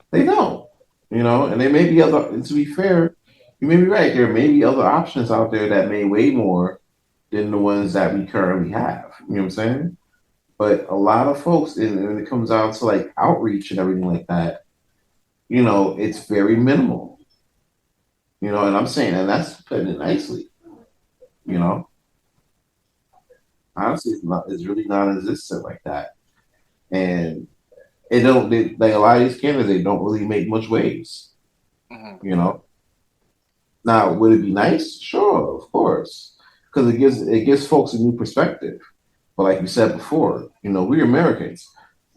They don't, you know, and there may be other. To be fair, you may be right. There may be other options out there that may weigh more than the ones that we currently have. You know what I'm saying? But a lot of folks, and when it comes down to like outreach and everything like that, you know, it's very minimal. You know, and I'm saying, and that's putting it nicely. You know, honestly, it's really non-existent like that, and like a lot of these candidates, they don't really make much waves. You know. Now, would it be nice? Sure, of course, because it gives folks a new perspective. But like you said before, you know, we're Americans.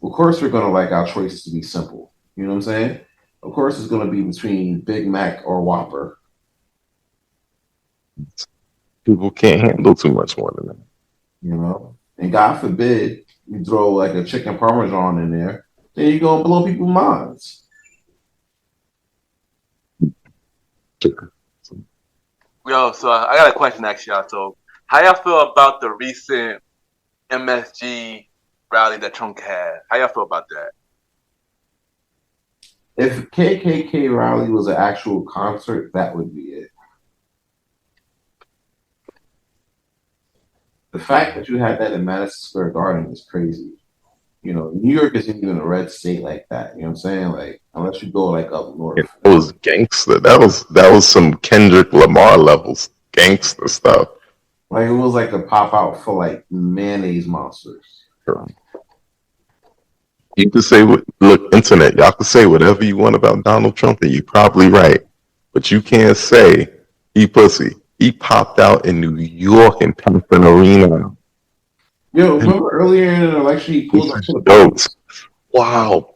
Of course, we're gonna like our choices to be simple. You know what I'm saying? Of course, it's gonna be between Big Mac or Whopper. People can't handle too much more than that. You know, and God forbid you throw like a chicken parmesan in there, then you're gonna blow people's minds. Yo, so I got a question actually, y'all. So, how y'all feel about the recent MSG rally that Trump had. How y'all feel about that? If KKK rally was an actual concert, that would be it. The fact that you had that in Madison Square Garden is crazy. You know, New York isn't even a red state like that. You know what I'm saying? Like, unless you go like up north. It was gangster. That was some Kendrick Lamar levels gangster stuff. Like it was like a pop out for like mayonnaise monsters. You could say, look, internet, y'all can say whatever you want about Donald Trump, and you're probably right. But you can't say he pussy. He popped out in New York and packed an arena. Yo, remember earlier in an election he pulled up to the Bronx? Wow.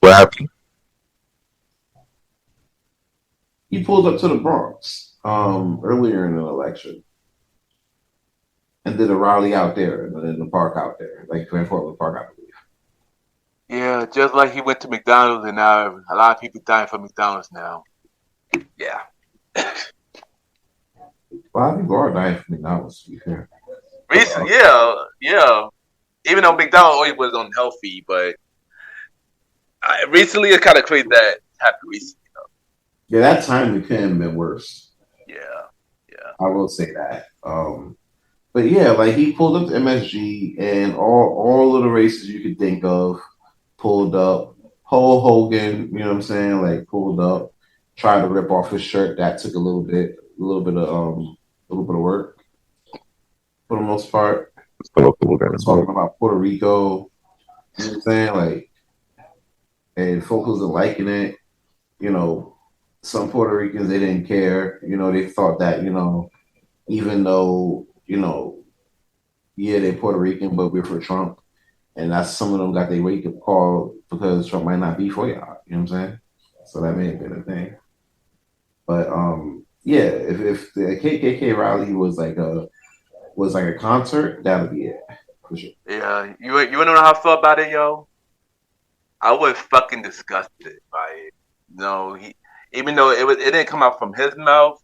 What happened? He pulled up to the Bronx earlier in an election and did a rally out there in the park out there, like Grand Portland Park, I believe. Yeah, just like he went to McDonald's, and now a lot of people dying for McDonald's now. Yeah. A lot of people are dying from McDonald's, to be fair. Recently, yeah. Even though McDonald's always was unhealthy, but recently it's kind of crazy that it happened recently. Yeah, that time it couldn't have been worse. Yeah. I will say that. But yeah, like he pulled up to MSG and all of the races you could think of pulled up. Hulk Hogan, you know what I'm saying? Like pulled up, tried to rip off his shirt. That took a little bit of work for the most part. Talking about Puerto Rico, you know what I'm saying? Like, and folks wasn't liking it. You know, some Puerto Ricans, they didn't care. You know, they thought that, you know, even though, you know, yeah, they're Puerto Rican, but we're for Trump. And that's some of them got their wake up call because Trump might not be for y'all. You know what I'm saying? So that may have been a thing. But yeah, if the KKK rally was like a concert, that would be it for sure. Yeah, you want to know how I felt about it, yo? I was fucking disgusted by it. No, even though it didn't come out from his mouth,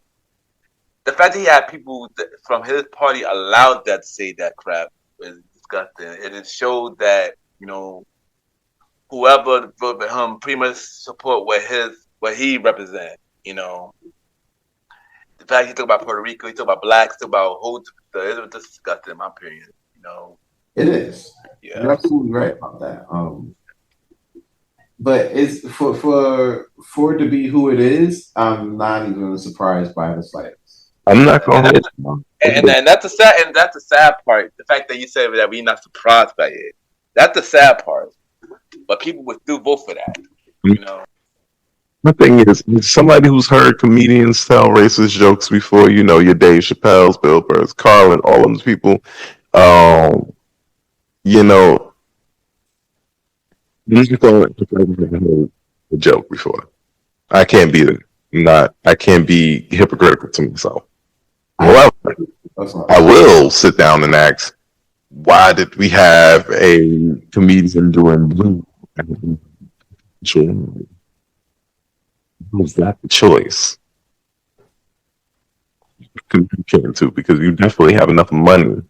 the fact that he had people from his party allowed that to say that crap was disgusting. It showed that, you know, whoever voted for him pretty much support what he represents. You know, the fact he talked about Puerto Rico, he talked about blacks, he talked about whole. It was disgusting in my opinion. You know, it is. Yeah, you're absolutely right about that. But it's for it to be who it is, I'm not even surprised by the slightest. I'm not going to. And that's the sad part. The fact that you said that we're not surprised by it. That's the sad part. But people would still vote for that. You know. My thing is, somebody who's heard comedians tell racist jokes before, you know, your Dave Chappelle's, Bill Burr's, Carlin, all those people, you know, these people have heard a joke before. I can't be hypocritical to myself. However, I will sit down and ask, why did we have a comedian doing blue? Was that the choice? Because you definitely have enough money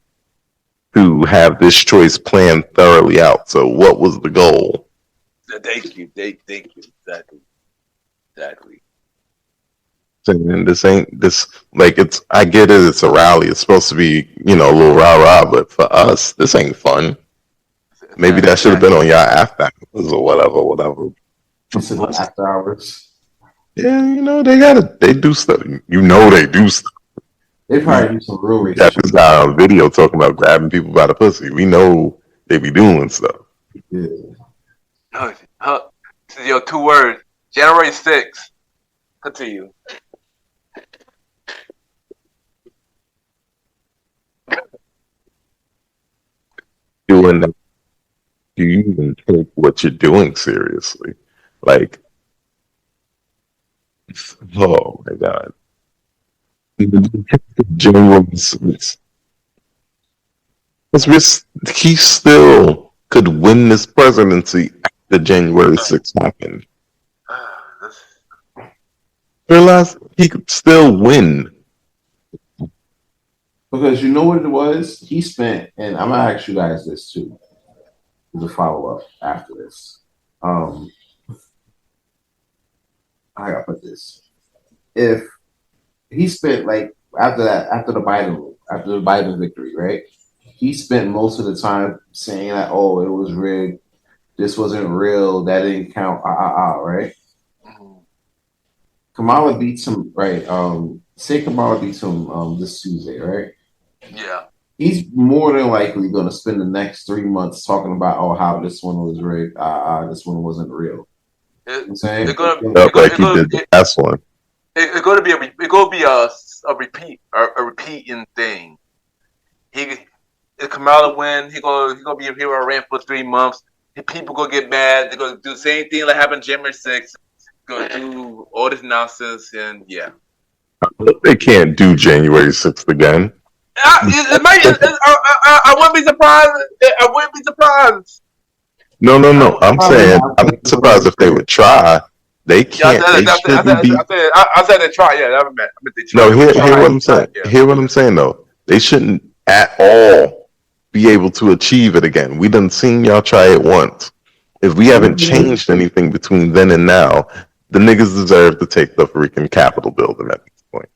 to have this choice planned thoroughly out. So what was the goal? Thank you. Exactly. And this ain't this like it's. I get it. It's a rally. It's supposed to be, you know, a little rah rah. But for us, this ain't fun. Maybe that should have been on y'all after hours or whatever. After hours. Yeah, you know they do stuff. You know they do stuff. They probably do some real racist. Got this guy on video talking about grabbing people by the pussy. We know they be doing stuff. Yeah. This is your 2 words. January 6th. Continue. Doing that. Do you even take what you're doing seriously? Like, oh my God. Genuine sense. He still could win this presidency after January 6th happened. Realize he could still win. Because you know what it was? He spent, and I'm going to ask you guys this too. There's a follow up after this. I gotta put this. If he spent like after the Biden victory, right? He spent most of the time saying that, oh, it was rigged, this wasn't real, that didn't count, right? Kamala beats him, right? Say Kamala beats him this Tuesday, right? Yeah. He's more than likely going to spend the next 3 months talking about, oh, how this one was rigged, this one wasn't real. It's saying gonna like he did the last one. It's gonna be a repeating thing. If Kamala win, he gonna be here around for 3 months. People gonna get mad. They're gonna do the same thing that happened January 6th. Gonna do all this nonsense, and yeah. They can't do January 6th again. I wouldn't be surprised. I wouldn't be surprised. No. I'm saying I'm not surprised if they would try. They can't. I said they try. Yeah, I meant they try. No, hear what I'm saying. Yeah. Hear what I'm saying though. They shouldn't at all be able to achieve it again. We done seen y'all try it once. If we haven't changed anything between then and now, the niggas deserve to take the freaking Capitol building at this point.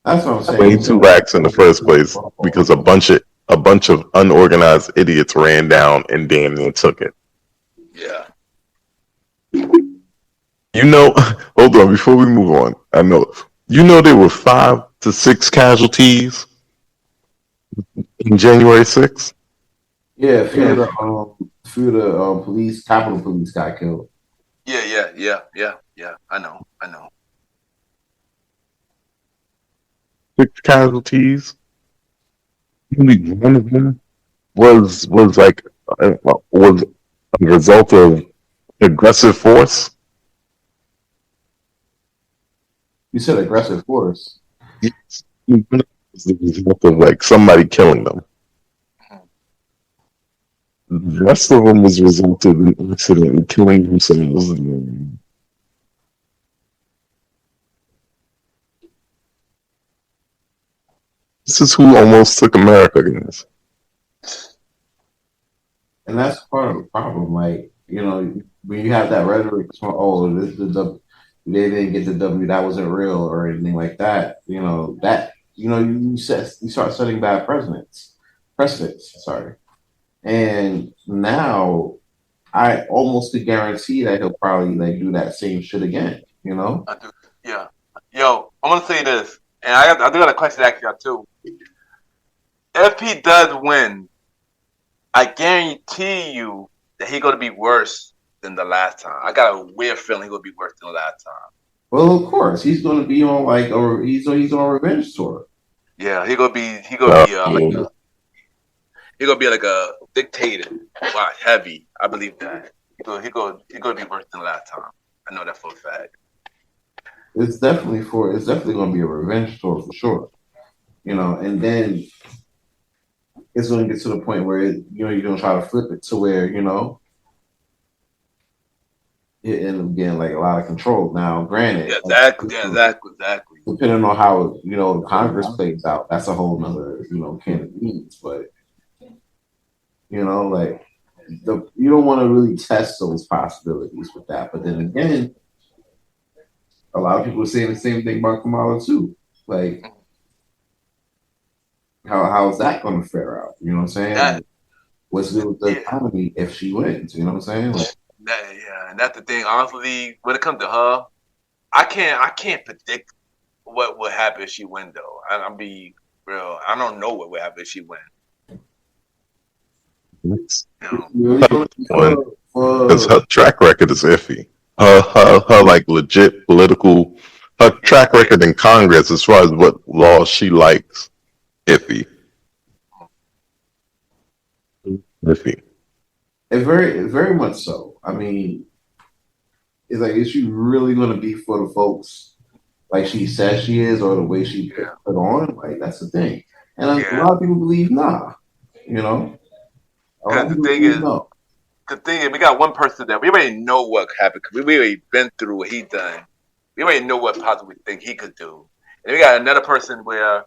That's what I'm saying. 22 racks in the first place because a bunch of unorganized idiots ran down and damn near took it. Yeah. You know, hold on, before we move on, I know, you know there were 5 to 6 casualties in January 6th? Yeah, a few of the police, Capitol Police got killed. Yeah. I know. 6 casualties. Only one of them was like was a result of aggressive force. You said aggressive force. Yes. It was the result of like somebody killing them. The rest of them was a result of an accident and killing themselves. This is who almost took America, guys. And that's part of the problem. Like, you know, when you have that rhetoric, oh, they didn't get the W, that wasn't real or anything like that. You start setting bad precedents. Sorry. And now I almost could guarantee that he'll probably like do that same shit again. You know? I do. Yeah. Yo, I'm gonna say this, and I do got a question to ask you too. If he does win, I guarantee you that he's gonna be worse than the last time. I got a weird feeling he's gonna be worse than the last time. Well, of course, he's gonna be on he's on a revenge tour. Yeah, he's gonna be like a dictator. Wow, heavy. I believe that. He's gonna be worse than the last time. I know that for a fact. It's definitely gonna be a revenge tour for sure. You know, and then it's gonna get to the point where you're gonna try to flip it to where, you know, it ends up getting like a lot of control. Now, granted, exactly. Depending on how Congress plays out, that's a whole nother can of beans. But you don't want to really test those possibilities with that. But then again, a lot of people are saying the same thing about Kamala too. Like, how is that going to fare out? You know what I'm saying? What's new with the economy if she wins? You know what I'm saying? And that's the thing. Honestly, when it comes to her, I can't predict what will happen if she win. Though I'll be real. I don't know what will happen if she win. Because her track record is iffy. Her like legit political, her track record in Congress as far as what laws she likes, iffy. Iffy. Very, very much so. I mean, it's like, is she really going to be for the folks like she says she is, or the way she put on? Like, that's the thing. And a lot of people believe nah. You know. The thing is, we got one person that we already know what happened because we already been through what he done. We already know what possibly think he could do. And we got another person where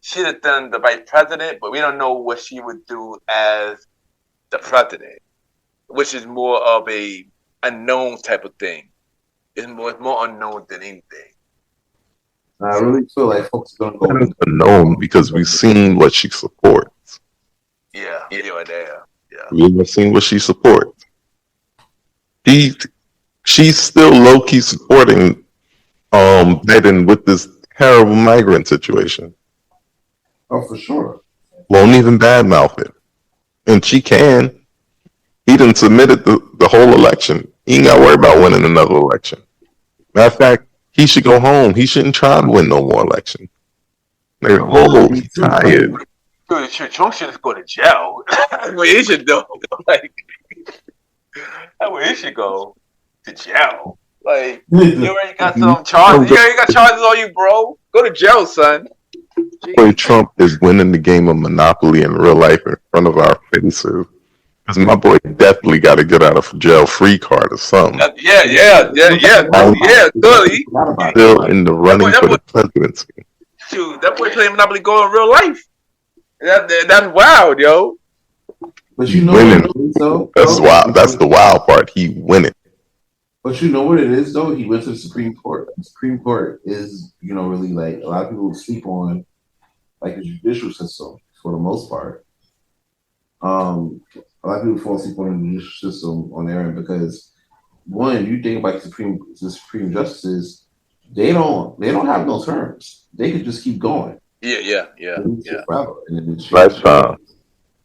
she'd have done the vice president, but we don't know what she would do as the president, which is more of a unknown type of thing. It's more unknown than anything. I really feel like folks are gonna go. That is unknown because we've seen what she supports. Yeah. We've seen what she supports. She's still low key supporting Biden with this terrible migrant situation. Oh, for sure. Won't even badmouth it, and she can. He done submitted the whole election. He ain't got to worry about winning another election. Matter of fact, he should go home. He shouldn't try to win no more election. Like, he's tired. Dude, Trump should just go to jail. That's where he should go. Like, that's where he should go to jail. Like, you already got some charges. You already got charges on you, bro. Go to jail, son. Boy, Trump is winning the game of Monopoly in real life in front of our faces. Because my boy definitely got to get out of jail free card or something. Yeah. Good. Still in the running for the presidency. Shoot, that boy playing Monopoly Go in real life. That's wild, yo. But you know winning. what it is, though? That's wild. That's the wild part. He winning. But you know what it is, though? He went to the Supreme Court. The Supreme Court is, really like a lot of people sleep on, like the judicial system for the most part. A lot of people fall asleep on the judicial system on their end because, one, you think about the Supreme justices, they don't have no terms. They could just keep going. Yeah. Forever, and then Lifetime.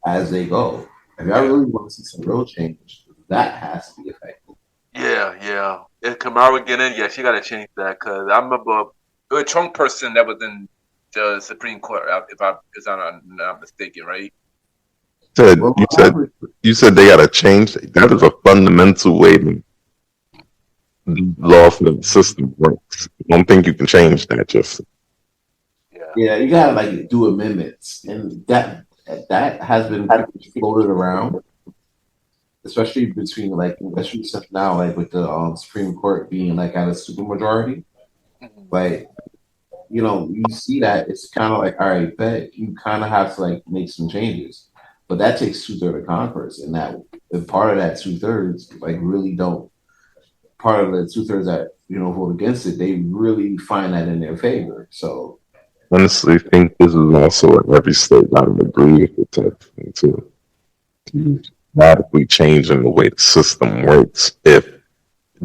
As they go. If I really want to see some real change, that has to be effective. Yeah. If Kamala get in, she got to change that because I remember a Trump person that was in the Supreme Court, if I'm not mistaken, right? You said they got to change. That is a fundamental way the law for the system works. I don't think you can change that just. Yeah, you gotta do amendments, and that has been floated around, especially between especially stuff now with the Supreme Court being at a supermajority. You see that it's kind of all right, bet you kind of have to make some changes, but that takes 2/3 of Congress, and if part of that 2/3 really don't, part of the 2/3 that vote against it, they really find that in their favor. So. Honestly, think this is also in every state. I would agree with the type thing too. Radically changing the way the system works if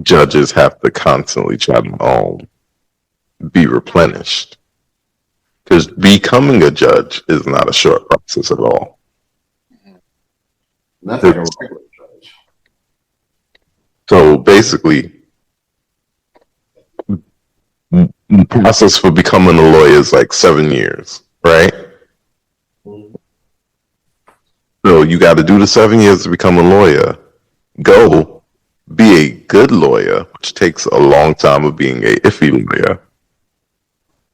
judges have to constantly try to be replenished. Because becoming a judge is not a short process at all. That's like a regular judge. So basically, the process for becoming a lawyer is 7 years, right? So you got to do the 7 years to become a lawyer. Go be a good lawyer, which takes a long time of being a iffy lawyer.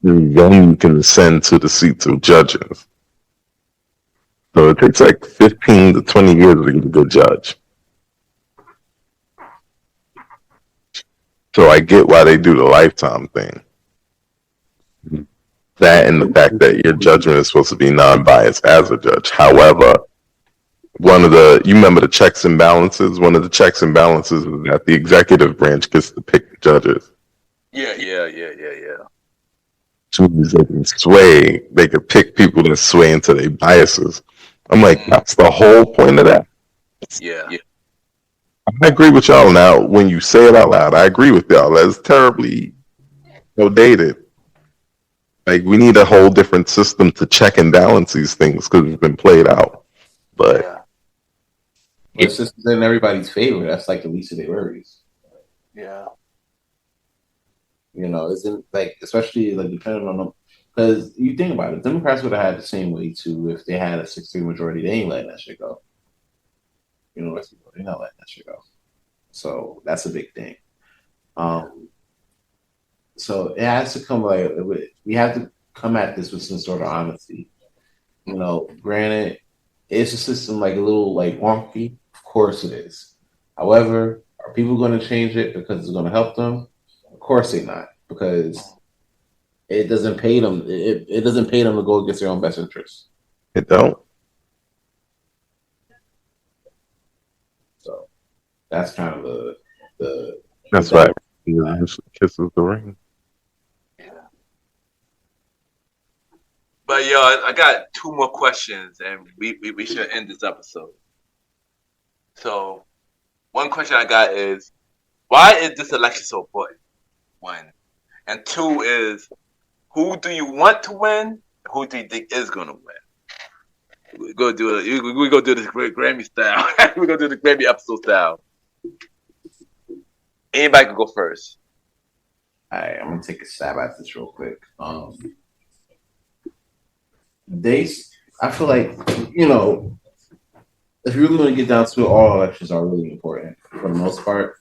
Then you can ascend to the seats of judges. So it takes 15 to 20 years to get a good judge. So I get why they do the lifetime thing. That and the fact that your judgment is supposed to be non-biased as a judge. However, you remember the checks and balances? One of the checks and balances is that the executive branch gets to pick the judges. Yeah. So they can sway, they can pick people that sway into their biases. I'm that's the whole point of that. Yeah. I agree with y'all now. When you say it out loud, I agree with y'all. That's terribly outdated. We need a whole different system to check and balance these things because it's been played out. But it's just in everybody's favor. That's the least of their worries. Yeah. Isn't especially depending on them, because you think about it, Democrats would have had the same way too if they had a 6-3 majority. They ain't letting that shit go. They're not letting that shit go. So that's a big thing. So it has to come we have to come at this with some sort of honesty. Granted, it's a system a little wonky. Of course it is. However, are people going to change it because it's going to help them? Of course they're not, because it doesn't pay them. It doesn't pay them to go against their own best interests. It don't. So that's kind of the. That's why he eventually kisses the ring. But yo, I got 2 more questions, and we should end this episode. So, one question I got is, why is this election so important? 1, and 2 is, who do you want to win? Who do you think is gonna win? We go do this Grammy style. We go do the Grammy episode style. Anybody can go first. All right, I'm gonna take a stab at this real quick. I feel like, if you're going to get down to it, all elections are really important for the most part.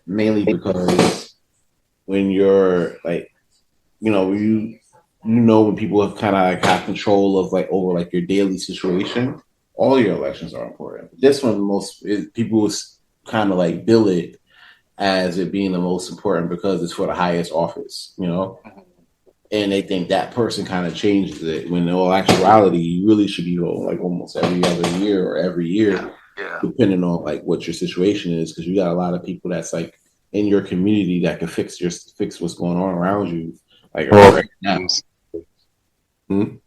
Mainly because when you're like, when people have kind of have control of over your daily situation, all your elections are important. This one, people kind of bill it as it being the most important because it's for the highest office, and they think that person kind of changes it, when in all actuality, you really should be voting almost every other year or every year, depending on what your situation is, because you got a lot of people that's in your community that can fix what's going on around you, right now. I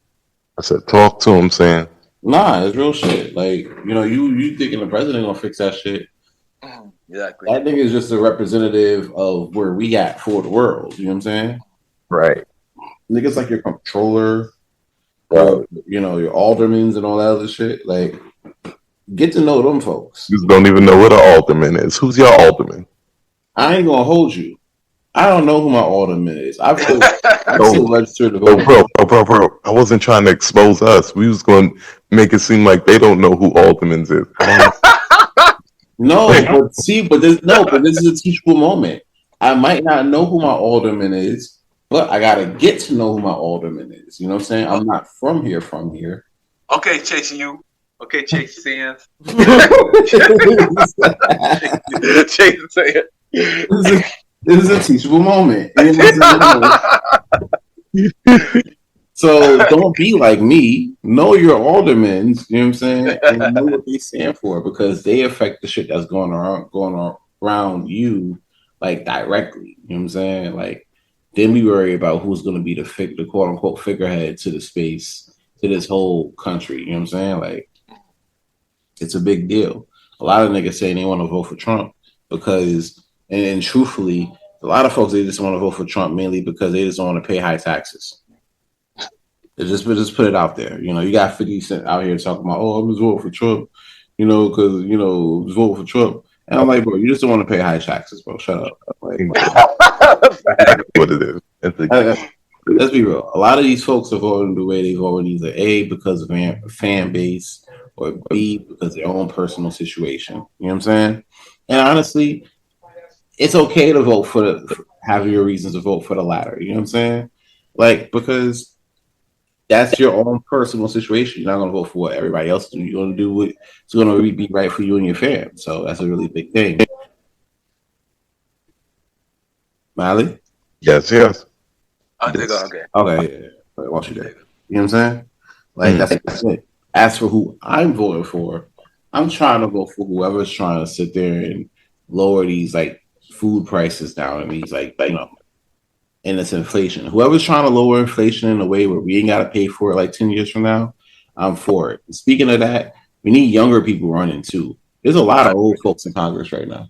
said, talk to him, saying, nah, it's real shit. You thinking the president gonna fix that shit? Exactly. That nigga is just a representative of where we at for the world. You know what I'm saying? Right. Niggas like your comptroller, or your aldermans and all that other shit. Get to know them folks. You don't even know what an alderman is. Who's your alderman? I ain't gonna hold you. I don't know who my alderman is. I'm still registered to vote. Bro. I wasn't trying to expose us. We was going to make it seem like they don't know who aldermans is. No, but this is a teachable moment. I might not know who my alderman is, but I gotta get to know who my alderman is. You know what I'm saying? I'm not from here. Okay, Chase, you. Okay, Chase Sands. Chase Sands. This is a teachable moment. So don't be like me. Know your aldermans, you know what I'm saying? And know what they stand for, because they affect the shit that's going around you, directly. You know what I'm saying? Then we worry about who's going to be the quote unquote figurehead to the space, to this whole country. You know what I'm saying? It's a big deal. A lot of niggas saying they want to vote for Trump because, and truthfully, a lot of folks, they just want to vote for Trump mainly because they just don't want to pay high taxes. They just put it out there. You got 50 Cent out here talking about, I'm just voting for Trump, because, just vote for Trump. And I'm like, bro, you just don't want to pay high taxes, bro. Shut up. What it is. Let's be real. A lot of these folks are voting the way they vote, either A, because of fan base, or B, because of their own personal situation. You know what I'm saying? And honestly, it's okay to vote have your reasons to vote for the latter. You know what I'm saying? Because that's your own personal situation. You're not going to vote for what everybody else do. You're going to do what's going to be right for you and your fam. So that's a really big thing. Mali? Yes. Okay. Okay, yeah. Watch you there. You know what I'm saying? That's it. As for who I'm voting for, I'm trying to vote for whoever's trying to sit there and lower these food prices down, and these and it's inflation. Whoever's trying to lower inflation in a way where we ain't got to pay for it 10 years from now, I'm for it. And speaking of that, we need younger people running too. There's a lot of old folks in Congress right now.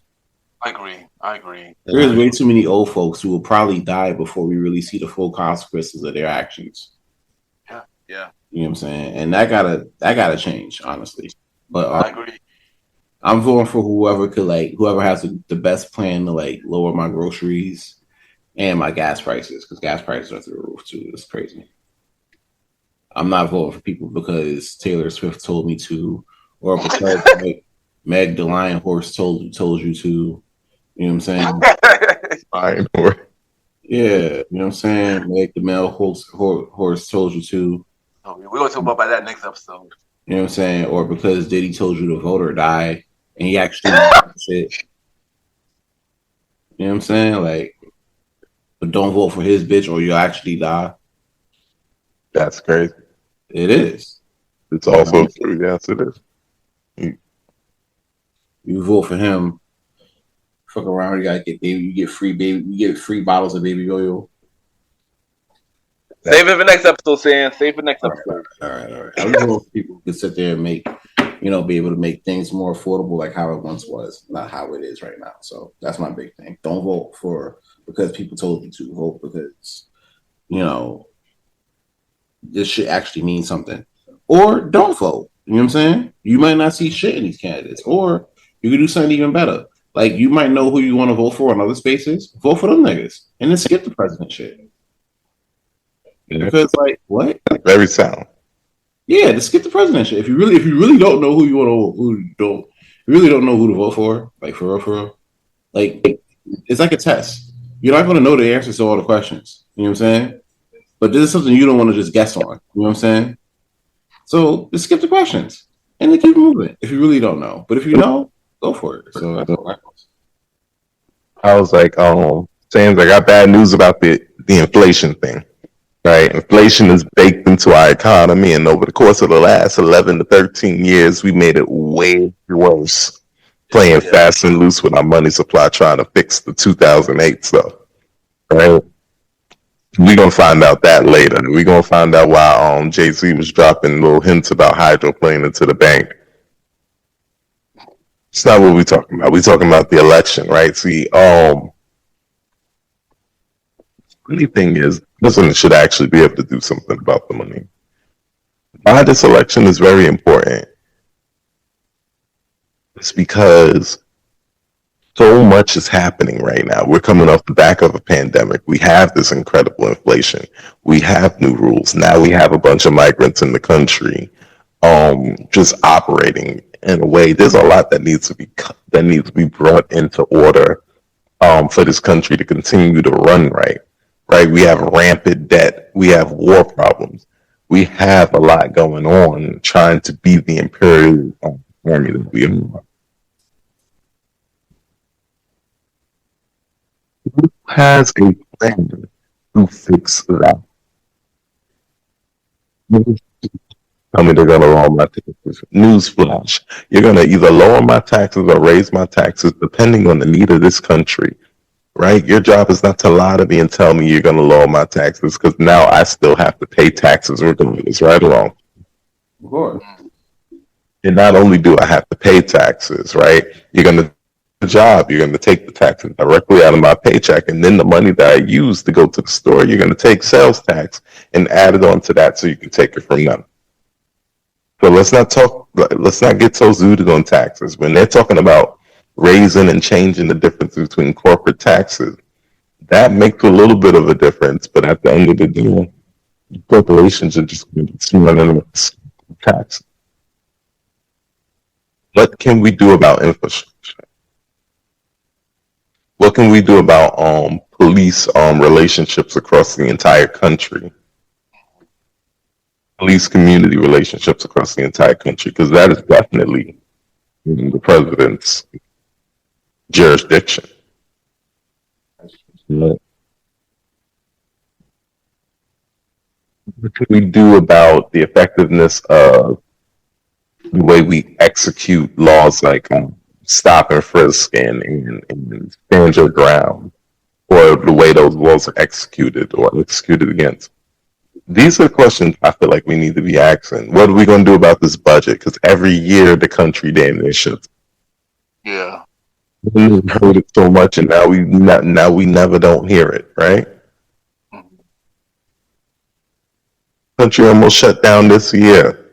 I agree. There's way too many old folks who will probably die before we really see the full consequences of their actions. Yeah. You know what I'm saying? And that gotta change, honestly. But I agree. I'm voting for whoever has the best plan to lower my groceries and my gas prices, because gas prices are through the roof too. It's crazy. I'm not voting for people because Taylor Swift told me to, or because Meg the Lion Horse told you to. You know what I'm saying? Lion Horse. Yeah, you know what I'm saying? Meg the male horse told you to. Oh, we're going to talk about that next episode. You know what I'm saying? Or because Diddy told you to vote or die, and he actually shit. You know what I'm saying? but don't vote for his bitch or you'll actually die. That's crazy. It is. It's also true. Yes, it is. You vote for him. Fuck around, you gotta get baby. You get free baby. You get free bottles of baby oil. Save it for next episode, Sam. Save it for next episode. All right. I just want people to sit there and make, be able to make things more affordable, like how it once was, not how it is right now. So that's my big thing. Don't vote for because people told you to. Vote because this shit actually means something, or don't vote. You know what I'm saying? You might not see shit in these candidates, or you could do something even better. Like you might know who you want to vote for in other spaces. Vote for them niggas, and then skip the president shit. Because what? Very sound. Yeah, just skip the president shit. If you really don't know who you want to, you really don't know who to vote for. Like for real. Like it's like a test. You're not going to know the answers to all the questions. You know what I'm saying? But this is something you don't want to just guess on. You know what I'm saying? So just skip the questions and then keep moving. If you really don't know, but if you know, go for it. So that's all I was like, Sam's, I got bad news about the inflation thing. Right, inflation is baked into our economy, and over the course of the last 11 to 13 years, we made it way worse. Playing fast and loose with our money supply, trying to fix the 2008 stuff. Right, we're gonna find out that later. We're gonna find out why Jay-Z was dropping little hints about hydroplane into the bank. It's not what we're talking about. We're talking about the election, right? See, funny thing is, president should actually be able to do something about the money. Why this election is very important. It's because so much is happening right now. We're coming off the back of a pandemic. We have this incredible inflation. We have new rules. Now we have a bunch of migrants in the country, just operating in a way. There's a lot that needs to be brought into order, for this country to continue to run right. Right, we have rampant debt. We have war problems. We have a lot going on trying to be the imperial army that we are. Who has a plan to fix that? Tell me they're going to lower my taxes. Newsflash. You're going to either lower my taxes or raise my taxes depending on the need of this country. Right? Your job is not to lie to me and tell me you're going to lower my taxes, because now I still have to pay taxes regardless, right or wrong. Of course. And not only do I have to pay taxes, right? You're going to job, you're going to take the taxes directly out of my paycheck, and then the money that I use to go to the store, you're going to take sales tax and add it on to that so you can take it from them. So let's not get so zooted on taxes. When they're talking about raising and changing the difference between corporate taxes, that makes a little bit of a difference, but at the end of the day, corporations are just going to be running tax. What can we do about infrastructure? What can we do about police relationships across the entire country? Police community relationships across the entire country, because that is definitely the president's jurisdiction. What can we do about the effectiveness of the way we execute laws like stop and frisk and stand your ground, or the way those laws are executed or executed against? These are questions I feel like we need to be asking. What are we going to do about this budget? Because every year the country damn near shifts. Yeah. We've heard it so much, and now we never don't hear it, right? Country almost shut down this year,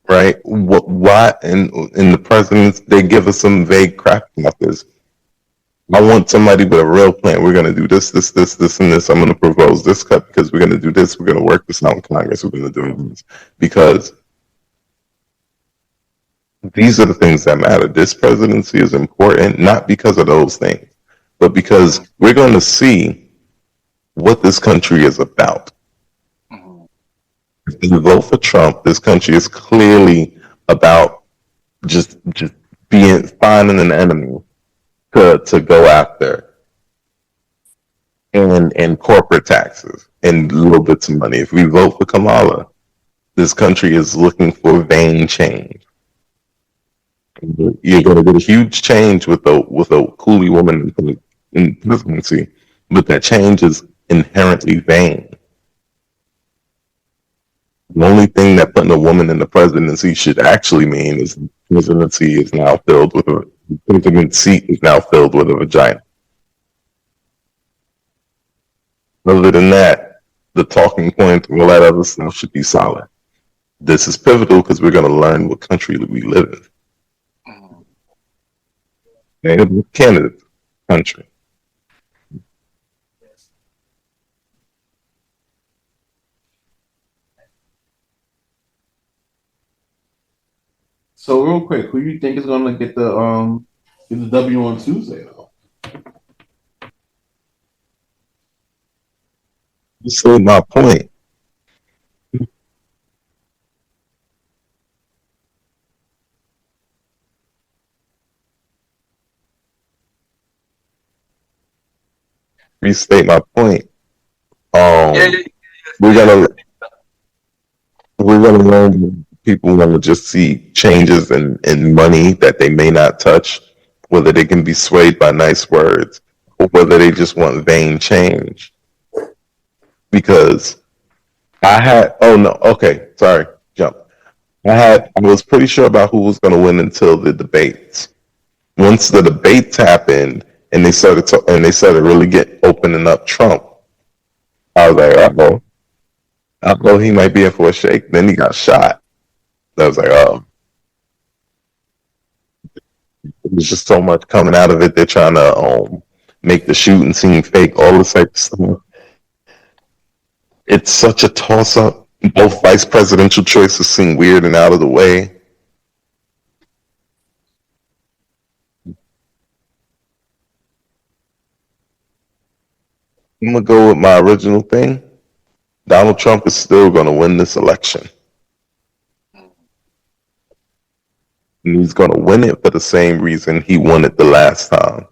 right? Why? And the presidents, they give us some vague crap about this. I want somebody with a real plan. We're going to do this, and this. I'm going to propose this cut because we're going to do this. We're going to work this out in Congress. We're going to do this because these are the things that matter. This presidency is important, not because of those things, but because we're going to see what this country is about. If you vote for Trump, this country is clearly about just finding an enemy to go after, and corporate taxes and little bits of money. If we vote for Kamala, this country is looking for vain change. You're going to get a huge change with a coolie woman in presidency, but that change is inherently vain. The only thing that putting a woman in the presidency should actually mean is the presidency is now filled with the president seat is now filled with a vagina. Other than that, the talking point and all that other stuff should be solid. This is pivotal because we're going to learn what country we live in. And Canada, country. So real quick, who do you think is gonna get the W on Tuesday though? You said my point. Restate my point. We're gonna learn. People want to just see changes in money that they may not touch, whether they can be swayed by nice words or whether they just want vain change. Because I was pretty sure about who was going to win until the debates. Once the debates happened and they started really opening up Trump, I was like, uh-oh, he might be in for a shake. Then he got shot. I was like, oh. There's just so much coming out of it. They're trying to make the shooting seem fake, all this type of stuff. It's such a toss-up. Both vice presidential choices seem weird and out of the way. I'm going to go with my original thing. Donald Trump is still going to win this election. And he's going to win it for the same reason he won it the last time.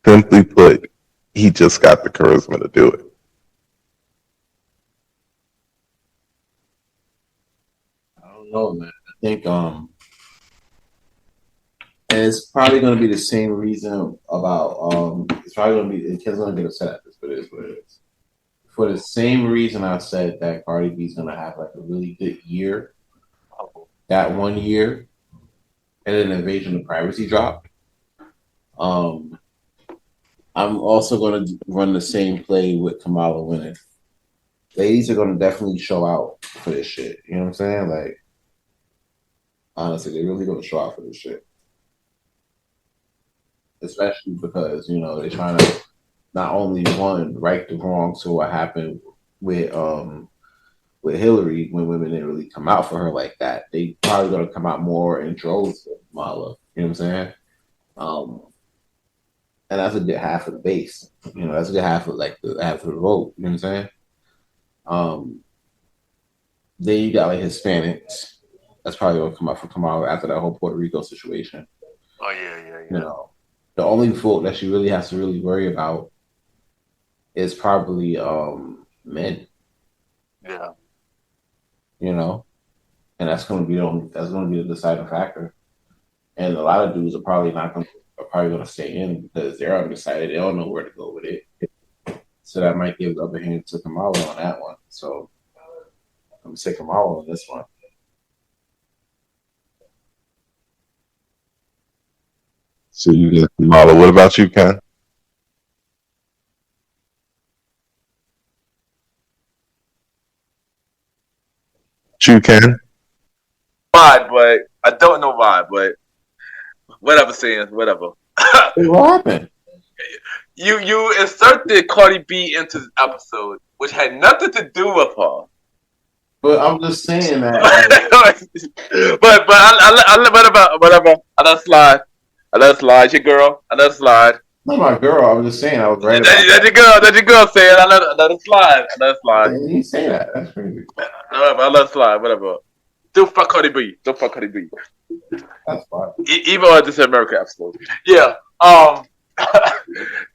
Simply put, he just got the charisma to do it. I don't know, man. I think and it's probably going to be the same reason about it's probably going to be Ken's going to get upset at this, but it is what it is. For the same reason I said that Cardi B's going to have like a really good year, that 1 year, and then Invasion of Privacy dropped. I'm also going to run the same play with Kamala winning. Ladies are going to definitely show out for this shit. You know what I'm saying? Like, honestly, they're really going to show out for this shit. Especially because, you know, they're trying to not only right the wrongs to what happened with Hillary when women didn't really come out for her like that. They probably going to come out more in droves for Kamala. You know what I'm saying? And that's a good half of the base. You know, that's a good half of half of the vote. You know what I'm saying? Then you got like Hispanics. That's probably going to come out for Kamala after that whole Puerto Rico situation. Oh yeah. You know, the only vote that she really has to really worry about is probably men. Yeah. You know, and that's going to be the deciding factor. And a lot of dudes are probably going to stay in because they're undecided. They don't know where to go with it. So that might give the upper hand to Kamala on that one. So I'm going to say Kamala on this one. So you get Kamala. What about you, Ken? You, Ken? Why, but I don't know why, but whatever, saying whatever. What happened? You inserted Cardi B into this episode, which had nothing to do with her. But I'm just saying that. but I whatever. I let it slide. Your girl. I let it slide. Not my girl. I was just saying I was right. That's your girl. That's your girl saying. I let it slide. I let it slide. You say that. That's crazy. I let it slide. Whatever. Still fuck Cardi B. Don't fuck Cardi B. That's fine. Even on This American episode. Yeah.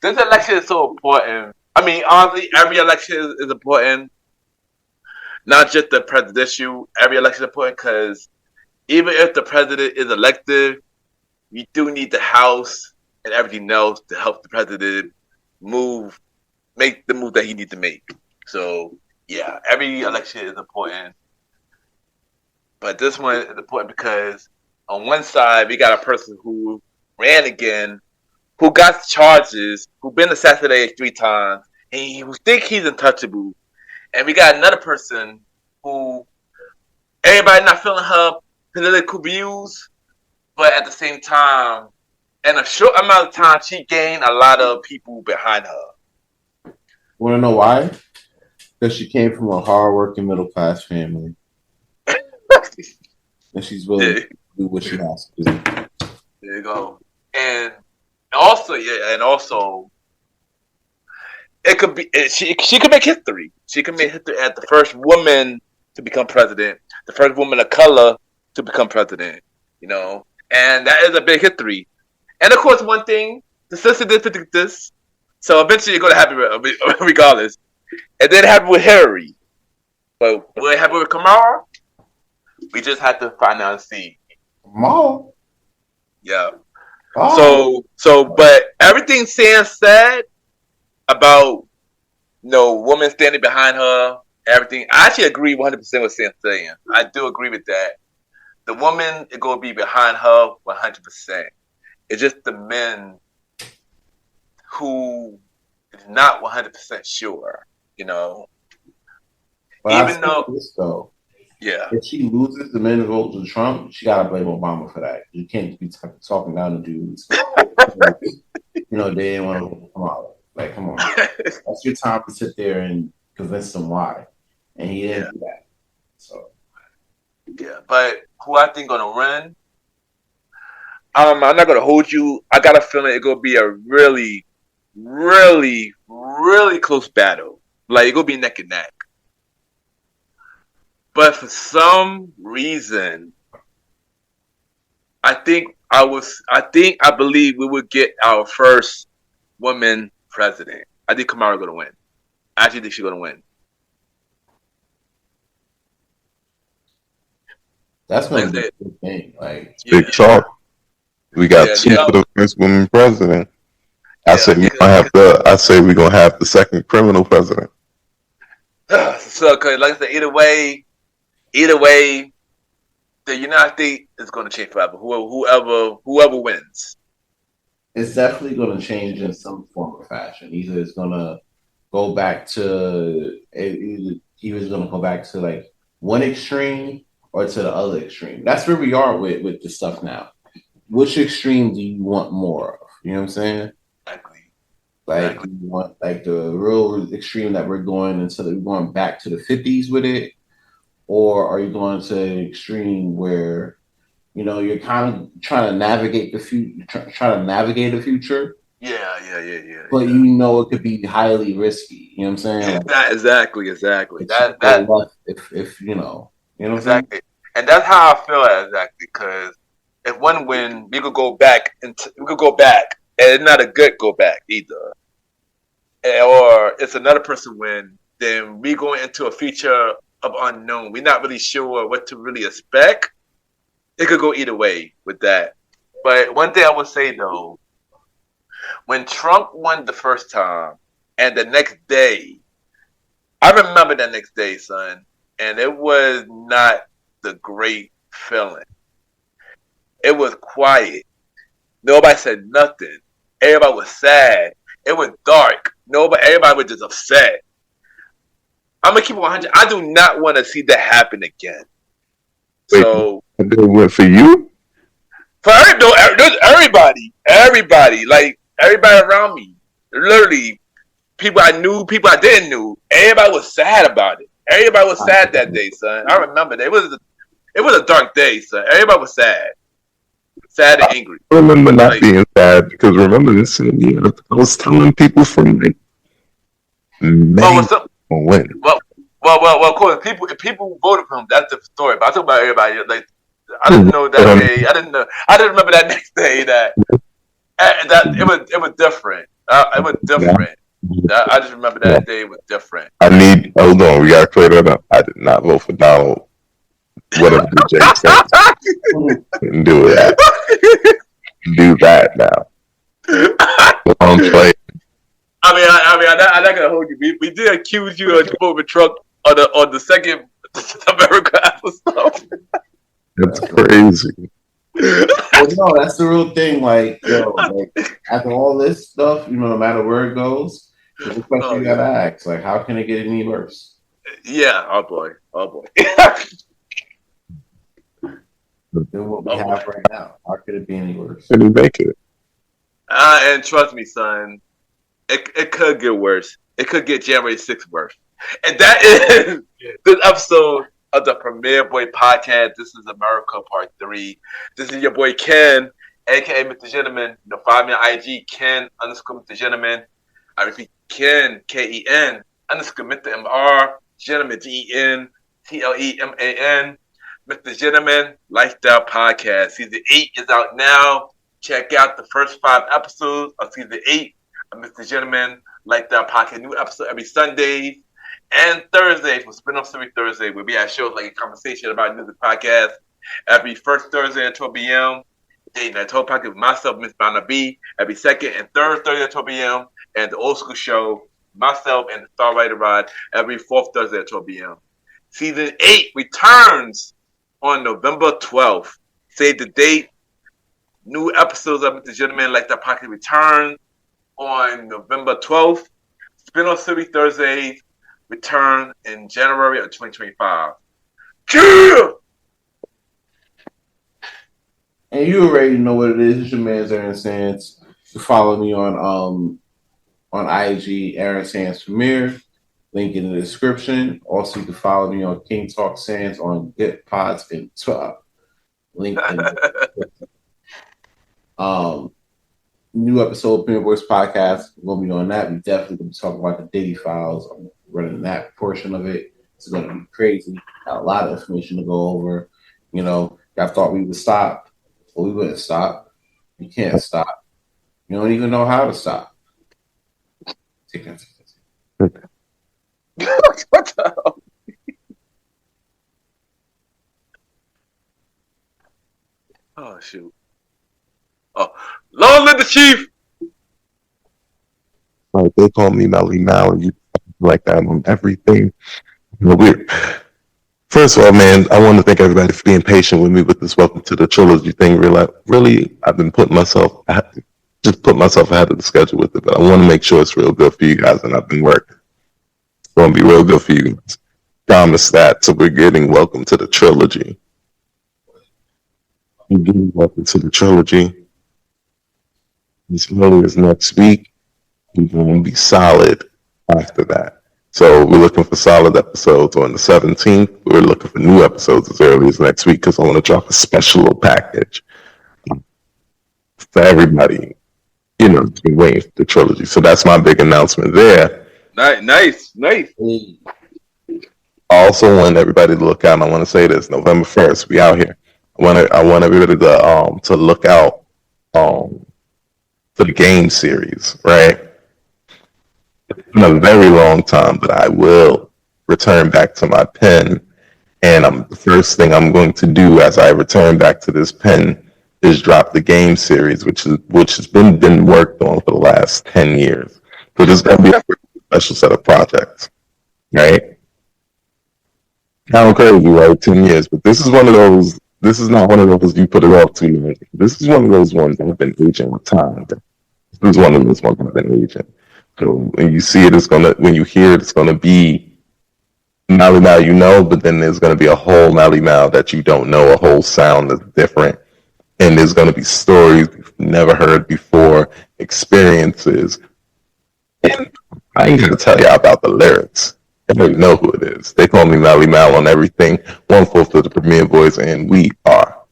This election is so important. I mean, honestly, every election is important. Not just the presidential. Every election is important because even if the president is elected, we do need the House and everything else to help the president make the move that he needs to make. So, yeah, every election is important. But this one is important because on one side, we got a person who ran again, who got charges, who been assassinated 3 times, and who think he's untouchable. And we got another person who everybody not feeling her political views, but at the same time, in a short amount of time, she gained a lot of people behind her. Want to know why? Because she came from a hardworking middle class family, and she's willing to do what she has to do. There you go. And also, it could be she could make history. She could make history as the first woman to become president, the first woman of color to become president. You know, and that is a big history. And of course, one thing, the sister did predict this, so eventually you're going to happen regardless. It did happen with Hillary, but will it happen with Kamala? We just have to find out and see. Kamala? Yeah. Oh. So, but everything Sam said about, women standing behind her, everything, I actually agree 100% with Sam saying. I do agree with that. The woman is going to be behind her 100%. It's just the men who is not 100% sure, But even though this though, yeah, if she loses the men vote to Trump, she gotta blame Obama for that. You can't be talking down to dudes. They didn't want to come out. Like, come on, that's your time to sit there and convince them why, and he didn't do that. So yeah, but who I think gonna win? I'm not gonna hold you. I got a feeling it's gonna be a really, really, really close battle. Like it's gonna be neck and neck. But for some reason, I believe we would get our first woman president. I think Kamala gonna win. I actually think she's gonna win. that's gonna be a good thing. Like big talk. We got 2 for the first woman president. I say we're gonna have the second criminal president. So, cause like I said, either way, the United States is gonna change forever. Whoever wins. It's definitely gonna change in some form or fashion. Either it's gonna go back to like one extreme or to the other extreme. That's where we are with the stuff now. Which extreme do you want more of? You know what I'm saying? Exactly. Like you want like the real extreme that we're going back to the 50s with it, or are you going to an extreme where you're kind of trying to navigate the future? Yeah. But it could be highly risky. You know what I'm saying? Exactly. If you know exactly, and that's how I feel exactly because. If one win, we could go back, and it's not a good go back either. Or it's another person win, then we go into a future of unknown. We're not really sure what to really expect. It could go either way with that. But one thing I would say though, when Trump won the first time, and the next day, I remember that next day, son, and it was not the great feeling. It was quiet. Nobody said nothing. Everybody was sad. It was dark. Everybody was just upset. I'm gonna keep it 100. I do not want to see that happen again. Wait, so it went for you? For everybody, like everybody around me, literally, people I knew, people I didn't know. Everybody was sad about it. Everybody was sad that day, son. I remember that. It was a dark day, son. Everybody was sad. Sad and angry. I remember not being sad because remember this year I was telling people from like May when. Well. Of course, if people voted for him, that's the story. But I talk about everybody. Like, I didn't know that day. I didn't know. I didn't remember that next day that it was different. It was different. I just remember that day was different. Hold on, we gotta clear that up. I did not vote for Donald. Whatever the Jake said. Didn't do that. Do that now. Long play. I'm not gonna hold you. We did accuse you of moving truck on the second America episode. That's crazy. Well, no, that's the real thing. Like, after all this stuff, no matter where it goes, the question you gotta ask, like, how can it get any worse? Yeah. Oh boy. Than what we have right now. How could it be any worse? Can you make it? And trust me, son, it could get worse. It could get January 6th worse. And that is this episode of the Premier Boy Podcast. This is America Part 3. This is your boy Ken, aka Mr. Gentleman. Find me on IG, Ken _ Mr. Gentleman. I repeat, Ken, KEN _ Mr. MR, Gentleman, GENTLEMAN. Mr. Gentleman Lifestyle Podcast. Season 8 is out now. Check out the first 5 episodes of Season 8 of Mr. Gentleman Lifestyle Podcast. New episode every Sunday and Thursday for Spin-Off Series Thursday. We'll be at shows like a conversation about music podcast every first Thursday at 12 p.m. Date Night Talk Podcast with myself, Miss Bounna B, every second and third Thursday at 12 p.m. And the Old School Show, myself and the Star Rider Rod, every fourth Thursday at 12 p.m. Season 8 returns on November 12th. Save the date. New episodes of Mr. Gentleman Like That Pocket return on November 12th. Spin-off Series Thursdays return in January of 2025. Yeah! And you already know what it is. It's your man's Aaron Sands. You follow me on IG, Aaron Sands Premier. Link in the description. Also, you can follow me on King Talk Sands on Get Pods and Top. Link in the description. New episode of Premier Boys Podcast. We're gonna be on that. We definitely gonna be talking about the Diddy files. I'm running that portion of it. It's gonna be crazy. Got a lot of information to go over. I thought we would stop, but we wouldn't stop. You can't stop. You don't even know how to stop. Take that. What the hell? Oh, shoot. Oh, long live the chief! Like, they call me Malimal, and you like that on everything. First of all, man, I want to thank everybody for being patient with me with this Welcome to the Trilogy thing. Really, I've been putting myself ahead of the schedule with it, but I want to make sure it's real good for you guys, and I've been working. It's going to be real good for you. Promise that. So we're getting Welcome to the Trilogy. We're getting Welcome to the Trilogy. As early as next week, we're going to be solid after that. So we're looking for solid episodes on the 17th. We're looking for new episodes as early as next week because I want to drop a special little package for everybody, to be waiting for the trilogy. So that's my big announcement there. Nice. I also want everybody to look out. I want to say this: November 1st, we out here. I want everybody to look out for the game series. Right, it's been a very long time, but I will return back to my pen. And the first thing I'm going to do as I return back to this pen is drop the game series, which has been worked on for the last 10 years. So this is going to be a special set of projects, right? Kind of crazy, right? 10 years, but this is one of those. This is not one of those you put it off too long. This is one of those ones that have been aging with time. This is one of those ones that have been aging. So when you see it, when you hear it, it's gonna be Malimal, but then there's gonna be a whole Malimal that you don't know, a whole sound that's different, and there's gonna be stories you've never heard before, experiences. And I ain't gonna tell y'all about the lyrics. I already know who it is. They call me Malimal on everything. 1/4 of the Premier Boys, and we are.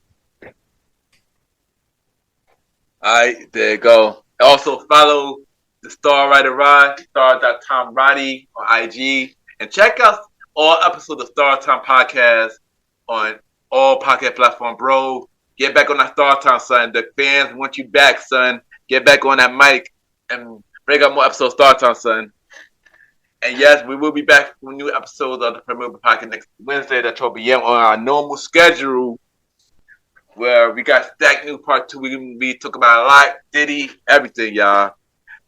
Alright, there you go. Also follow the Star Rider Rod, star.com Roddy on IG, and check us all episodes of Star Time Podcast on all podcast platforms, bro. Get back on that Star Time, son. The fans want you back, son. Get back on that mic and bring up more episodes of Star Time, son. And yes, we will be back with new episodes of the Premier Podcast next Wednesday at 12 p.m. on our normal schedule, where we got Stack News Part 2. We're going to be talking about a lot, Diddy, everything, y'all.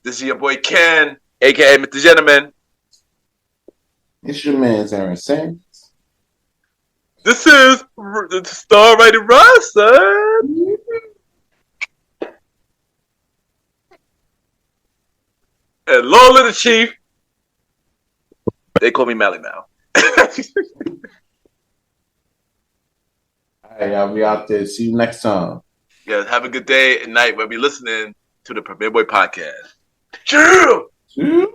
This is your boy Ken, a.k.a. Mr. Gentleman. It's your man's Aaron Sam. This is the Star Rated Ron, son. And long little chief. They call me Malimal. All right, y'all be out there. See you next time. Guys, have a good day and night. We'll be listening to the Premier Boy Podcast. Chill!